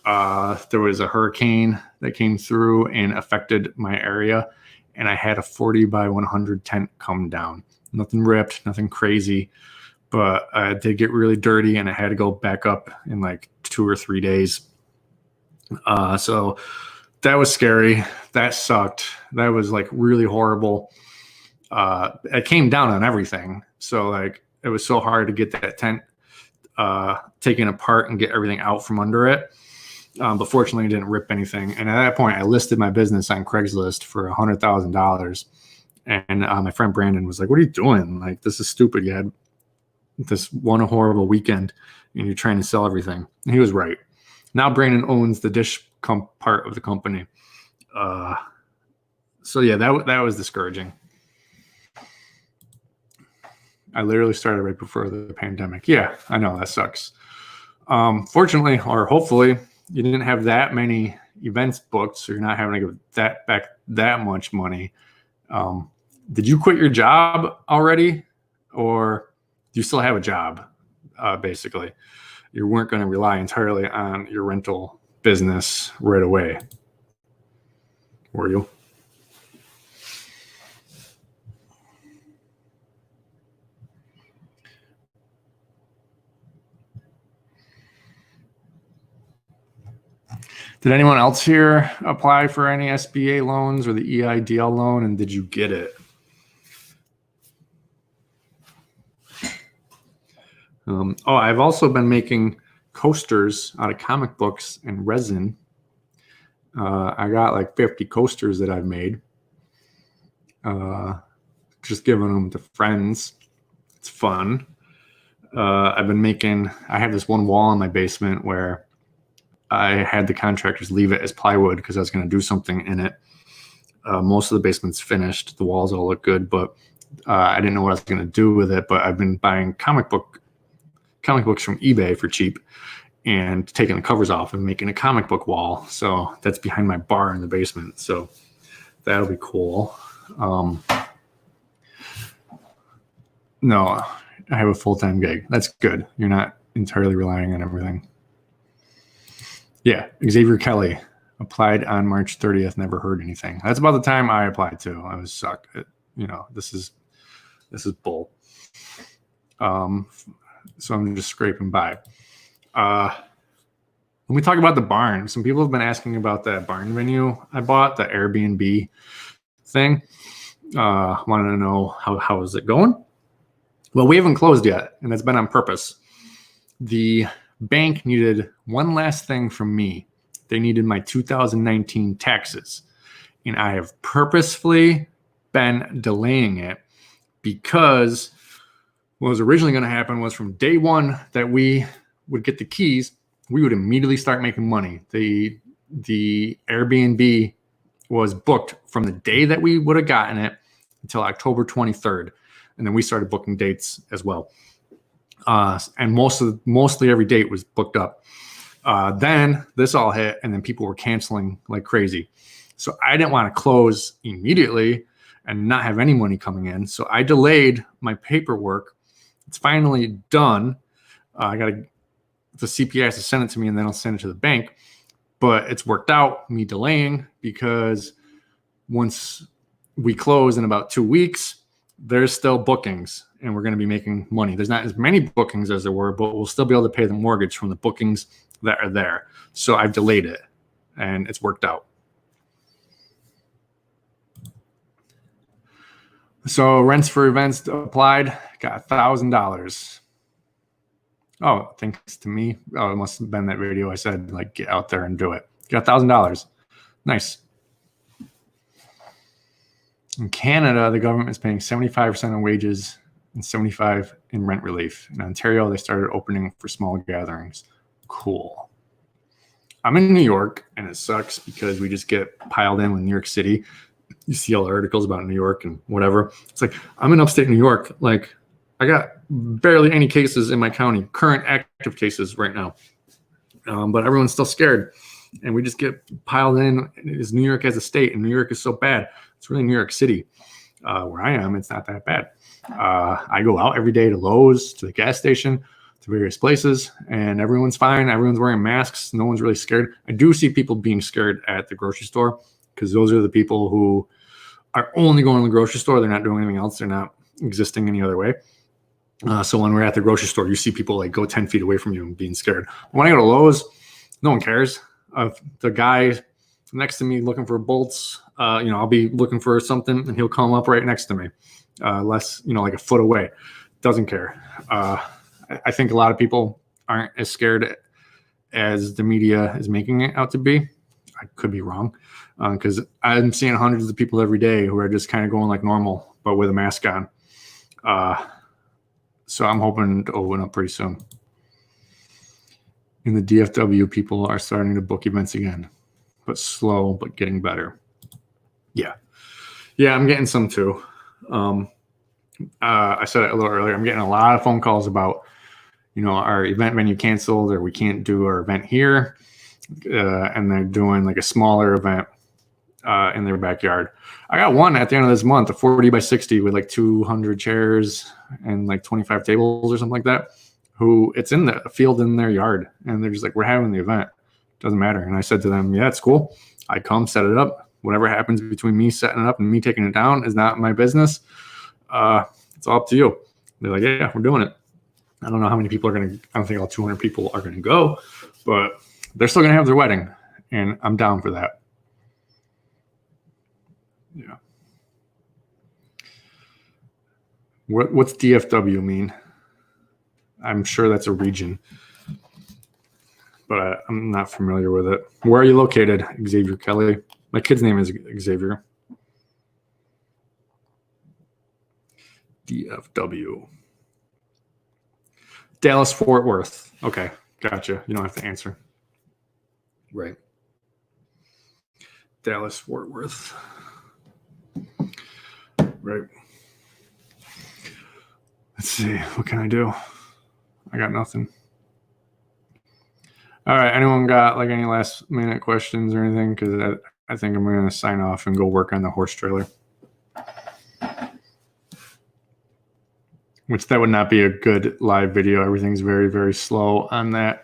A: There was a hurricane that came through and affected my area, and I had a 40 by 100 tent come down. Nothing ripped, nothing crazy, but it did get really dirty, and I had to go back up in like 2 or 3 days. So that was scary. That sucked. That was like really horrible. It came down on everything. So like it was so hard to get that tent taken apart and get everything out from under it. But fortunately, it didn't rip anything. And at that point, I listed my business on Craigslist for $100,000. And my friend Brandon was like, "What are you doing? Like, this is stupid. You had this one horrible weekend and you're trying to sell everything." And he was right. Now Brandon owns the dish part of the company. So yeah, that was discouraging. I literally started right before the pandemic. Yeah, I know that sucks. Fortunately, or hopefully, you didn't have that many events booked, so you're not having to give back that much money. Did you quit your job already, or do you still have a job? Basically, you weren't going to rely entirely on your rental business right away, were you? Did anyone else here apply for any SBA loans or the EIDL loan, and did you get it? I've also been making coasters out of comic books and resin. I got like 50 coasters that I've made. Just giving them to friends. It's fun. I have this one wall in my basement where I had the contractors leave it as plywood because I was going to do something in it. Most of the basement's finished. The walls all look good, but I didn't know what I was going to do with it. But I've been buying comic books from eBay for cheap and taking the covers off and making a comic book wall. So that's behind my bar in the basement. So that'll be cool. No, I have a full-time gig. That's good. You're not entirely relying on everything. Yeah, Xavier Kelly applied on March 30th. Never heard anything. That's about the time I applied to. I was sucked. This is bull. So I'm just scraping by. When we talk about the barn, some people have been asking about that barn venue I bought, the Airbnb thing. Wanted to know how is it going? Well, we haven't closed yet, and that's been on purpose. The bank needed one last thing from me. They needed my 2019 taxes, and I have purposefully been delaying it because what was originally going to happen was from day one that we would get the keys, we would immediately start making money. The Airbnb was booked from the day that we would have gotten it until October 23rd. And then we started booking dates as well. And mostly every date was booked up. Then this all hit, and then people were canceling like crazy. So I didn't want to close immediately and not have any money coming in. So I delayed my paperwork. It's finally done. The CPA has to send it to me, and then I'll send it to the bank. But it's worked out, me delaying, because once we close in about 2 weeks, there's still bookings, and we're going to be making money. There's not as many bookings as there were, but we'll still be able to pay the mortgage from the bookings that are there. So I've delayed it, and it's worked out. So rents for events applied, got $1,000. Oh, thanks to me. Oh, it must have been that video I said, like, get out there and do it. Got $1,000. Nice. In Canada, the government is paying 75% of wages and 75% in rent relief. In Ontario, they started opening for small gatherings. Cool. I'm in New York, and it sucks because we just get piled in with New York City. You see all the articles about New York and whatever. It's like, I'm in upstate New York. Like, I got barely any cases in my county, current active cases right now. But everyone's still scared. And we just get piled in as New York as a state. And New York is so bad. It's really New York City. Where I am, it's not that bad. I go out every day to Lowe's, to the gas station, to various places, and everyone's fine. Everyone's wearing masks. No one's really scared. I do see people being scared at the grocery store because those are the people who are only going to the grocery store. They're not doing anything else. They're not existing any other way. So when we're at the grocery store, you see people like go 10 feet away from you and being scared. When I go to Lowe's, no one cares. The guy next to me looking for bolts, I'll be looking for something and he'll come up right next to me, less, like a foot away. Doesn't care. I think a lot of people aren't as scared as the media is making it out to be. I could be wrong because I'm seeing hundreds of people every day who are just kind of going like normal, but with a mask on. So I'm hoping to open up pretty soon. In the DFW, people are starting to book events again, but slow, but getting better. Yeah, I'm getting some too. I said it a little earlier. I'm getting a lot of phone calls about, our event venue canceled or we can't do our event here. And they're doing like a smaller event in their backyard. I got one at the end of this month, a 40 by 60 with like 200 chairs and like 25 tables or something like that, who it's in the field in their yard. And they're just like, we're having the event. Doesn't matter. And I said to them, yeah, it's cool. I come set it up. Whatever happens between me setting it up and me taking it down is not my business. It's all up to you. They're like, yeah, we're doing it. I don't know how many people are going to, I don't think all 200 people are going to go, but they're still going to have their wedding. And I'm down for that. Yeah. What's DFW mean? I'm sure that's a region, but I'm not familiar with it. Where are you located, Xavier Kelly? My kid's name is Xavier. DFW. Dallas Fort Worth. Okay, gotcha. You don't have to answer. Right. Dallas Fort Worth. Right. Let's see. What can I do? I got nothing. All right. Anyone got like any last minute questions or anything? Because I think I'm going to sign off and go work on the horse trailer. Which that would not be a good live video. Everything's very, very slow on that.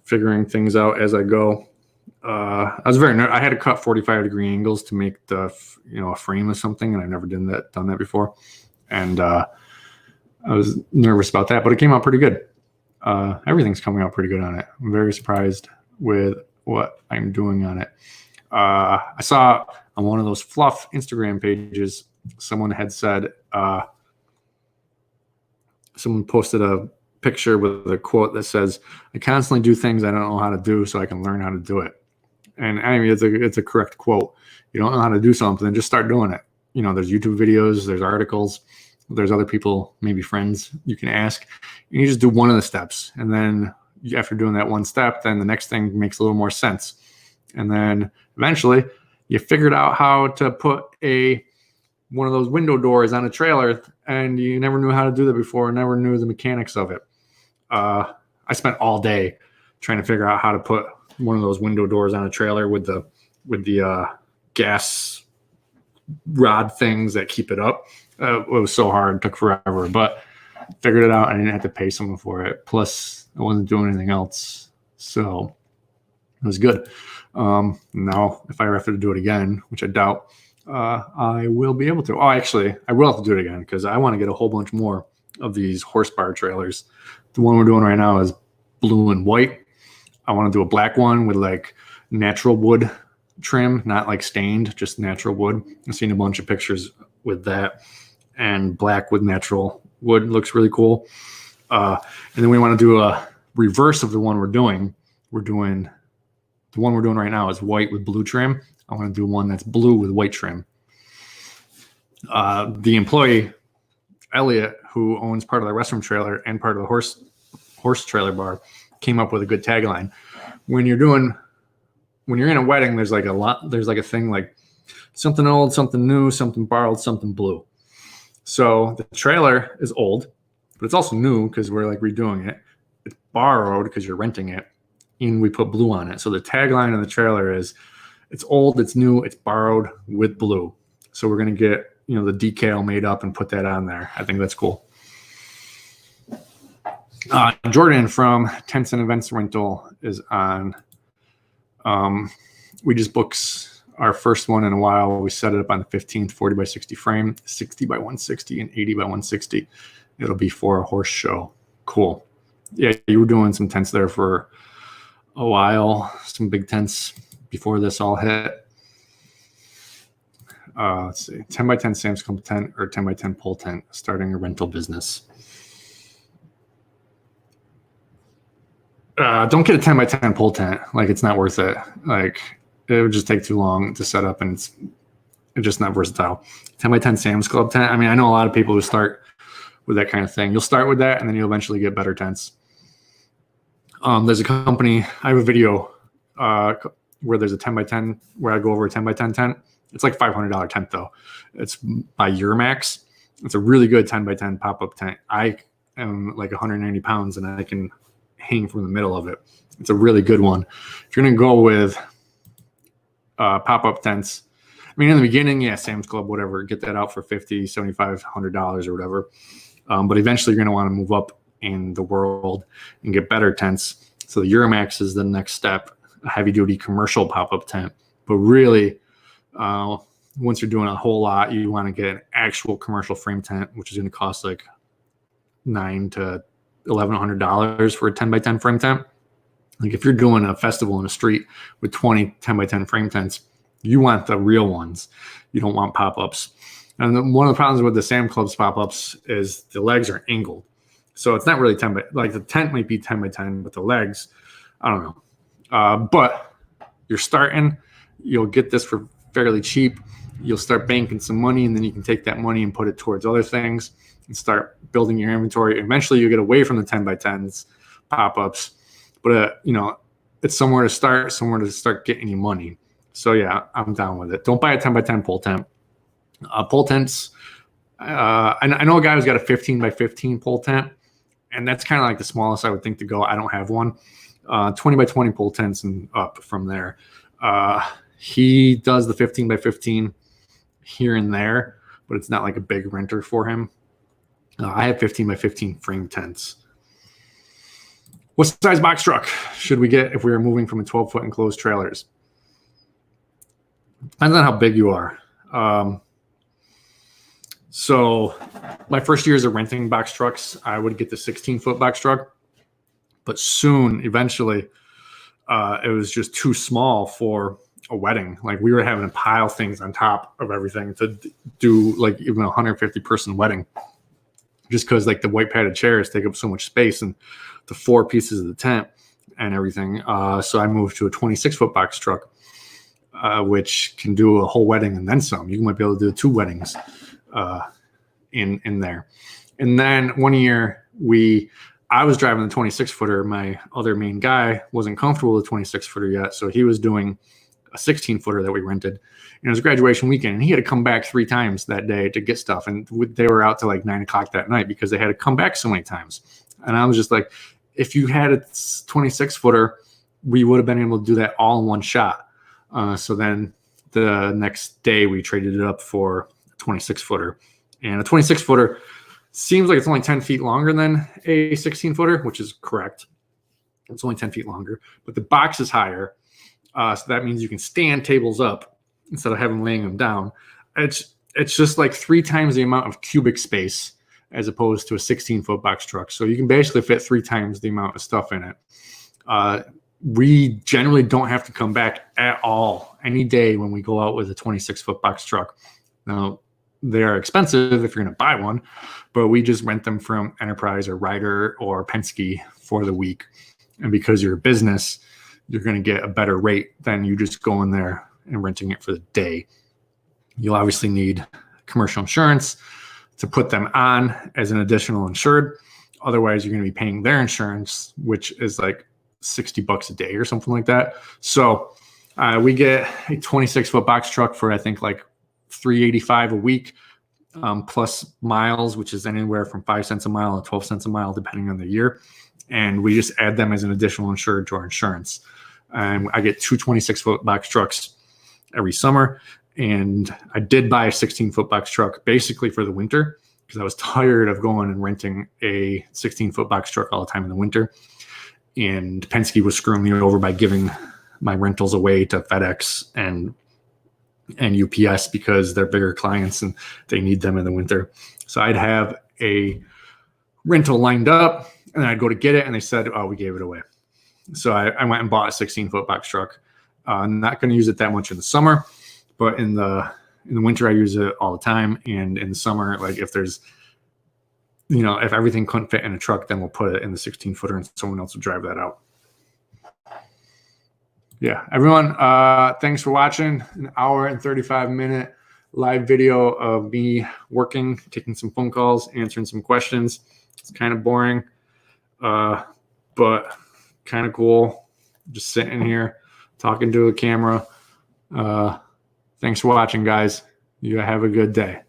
A: Figuring things out as I go. I was very nervous. I had to cut 45-degree angles to make the, a frame or something, and I've never done that before. And I was nervous about that, but it came out pretty good. Everything's coming out pretty good on it. I'm very surprised with what I'm doing on it. I saw on one of those fluff Instagram pages, someone had said, someone posted a picture with a quote that says, I constantly do things I don't know how to do so I can learn how to do it. And I mean, it's a correct quote. You don't know how to do something, just start doing it. There's YouTube videos, there's articles, there's other people, maybe friends you can ask. And you just do one of the steps. And then after doing that one step, then the next thing makes a little more sense. And then eventually you figured out how to put one of those window doors on a trailer, and you never knew how to do that before, never knew the mechanics of it. I spent all day trying to figure out how to put one of those window doors on a trailer with the gas rod things that keep it up. It was so hard, it took forever, but figured it out. I didn't have to pay someone for it. Plus, I wasn't doing anything else, so it was good. Now, if I ever have to do it again, which I doubt, I will be able to. Oh, actually, I will have to do it again because I want to get a whole bunch more of these horse bar trailers. The one we're doing right now is blue and white. I want to do a black one with like natural wood trim, not like stained, just natural wood. I've seen a bunch of pictures with that, and black with natural wood looks really cool. And then we want to do a reverse of the one we're doing. The one we're doing right now is white with blue trim. I want to do one that's blue with white trim. The employee, Elliot, who owns part of the restroom trailer and part of the horse trailer bar, came up with a good tagline. When you're in a wedding, there's like a thing like something old, something new, something borrowed, something blue. So the trailer is old, but it's also new because we're like redoing it. It's borrowed because you're renting it, and we put blue on it. So the tagline of the trailer is, it's old, it's new, it's borrowed with blue. So we're going to get, the decal made up and put that on there. I think that's cool. Jordan from Tents and Events Rental is on. We just booked our first one in a while. We set it up on the 15th, 40 by 60 frame, 60 by 160 and 80 by 160. It'll be for a horse show. Cool. Yeah, you were doing some tents there for a while, some big tents before this all hit. Let's see, 10 by 10 Sam's Club tent or 10 by 10 pole tent, starting a rental business. Don't get a 10 by 10 pole tent. Like, it's not worth it. Like, it would just take too long to set up, and it's just not versatile. 10 by 10 Sam's Club tent. I mean, I know a lot of people who start with that kind of thing. You'll start with that, and then you'll eventually get better tents. There's a company, I have a video where there's a 10 by 10, where I go over a 10 by 10 tent. It's like $500 tent though. It's by Euramax. It's a really good 10 by 10 pop-up tent. I am like 190 pounds and I can hang from the middle of it. It's a really good one. If you're going to go with pop-up tents, I mean, in the beginning, yeah, Sam's Club, whatever, get that out for $50, $75, $100 or whatever. But eventually you're going to want to move up in the world and get better tents. So the Euramax is the next step, a heavy duty commercial pop-up tent. But really, once you're doing a whole lot, you want to get an actual commercial frame tent, which is going to cost like $900 to $1,100 for a 10 by 10 frame tent. Like, if you're doing a festival in the street with 20 10 by 10 frame tents, you want the real ones. You don't want pop-ups. And one of the problems with the Sam Club's pop-ups is the legs are angled. So it's not really 10 by, like, the tent might be 10 by 10, but the legs, I don't know. But you're starting, you'll get this for fairly cheap. You'll start banking some money, and then you can take that money and put it towards other things and start building your inventory. Eventually you get away from the 10 by 10s pop-ups, but it's somewhere to start getting you money. So yeah, I'm down with it. Don't buy a 10 by 10 pole tent. Pole tents, I know a guy who's got a 15 by 15 pole tent, and that's kind of like the smallest I would think to go. I don't have one. 20 by 20 pole tents and up from there. He does the 15 by 15 here and there, but it's not like a big renter for him. I have 15 by 15 frame tents. What size box truck should we get if we are moving from a 12-foot enclosed trailers? Depends on how big you are. So my first years of renting box trucks, I would get the 16-foot box truck, but soon, eventually, it was just too small for a wedding. Like, we were having to pile things on top of everything to do like even a 150-person wedding, just because like the white padded chairs take up so much space and the 4 pieces of the tent and everything. So I moved to a 26-foot box truck, which can do a whole wedding and then some. You might be able to do 2 weddings in there. And then one year I was driving the 26-footer. My other main guy wasn't comfortable with the 26-footer yet, so he was doing a 16-footer that we rented. And it was graduation weekend, and he had to come back 3 times that day to get stuff. And they were out till like 9 o'clock that night because they had to come back so many times. And I was just like, if you had a 26-footer, we would have been able to do that all in one shot. So then the next day we traded it up for a 26-footer. And a 26-footer seems like it's only 10 feet longer than a 16-footer, which is correct. It's only 10 feet longer, but the box is higher. So that means you can stand tables up instead of having laying them down. It's just like 3 times the amount of cubic space as opposed to a 16-foot box truck. So you can basically fit 3 times the amount of stuff in it. We generally don't have to come back at all any day when we go out with a 26-foot box truck. Now, they are expensive if you're going to buy one, but we just rent them from Enterprise or Ryder or Penske for the week. And because you're a business, you're going to get a better rate than you just going there and renting it for the day. You'll obviously need commercial insurance to put them on as an additional insured. Otherwise, you're going to be paying their insurance, which is like $60 a day or something like that. So we get a 26-foot box truck for, I think, like $385 a week, plus miles, which is anywhere from 5 cents a mile to 12 cents a mile, depending on the year. And we just add them as an additional insured to our insurance. And I get two 26-foot box trucks every summer. And I did buy a 16-foot box truck basically for the winter because I was tired of going and renting a 16-foot box truck all the time in the winter. And Penske was screwing me over by giving my rentals away to FedEx and UPS because they're bigger clients and they need them in the winter. So I'd have a rental lined up and I'd go to get it and they said, oh, we gave it away. So I went and bought a 16-foot box truck. I'm not going to use it that much in the summer, but in the winter I use it all the time. And in the summer, like if there's, if everything couldn't fit in a truck, then we'll put it in the 16-footer and someone else will drive that out. Yeah, everyone, thanks for watching an hour and 35-minute live video of me working, taking some phone calls, answering some questions. It's kind of boring, but kind of cool. Just sitting here talking to a camera. Thanks for watching, guys. You have a good day.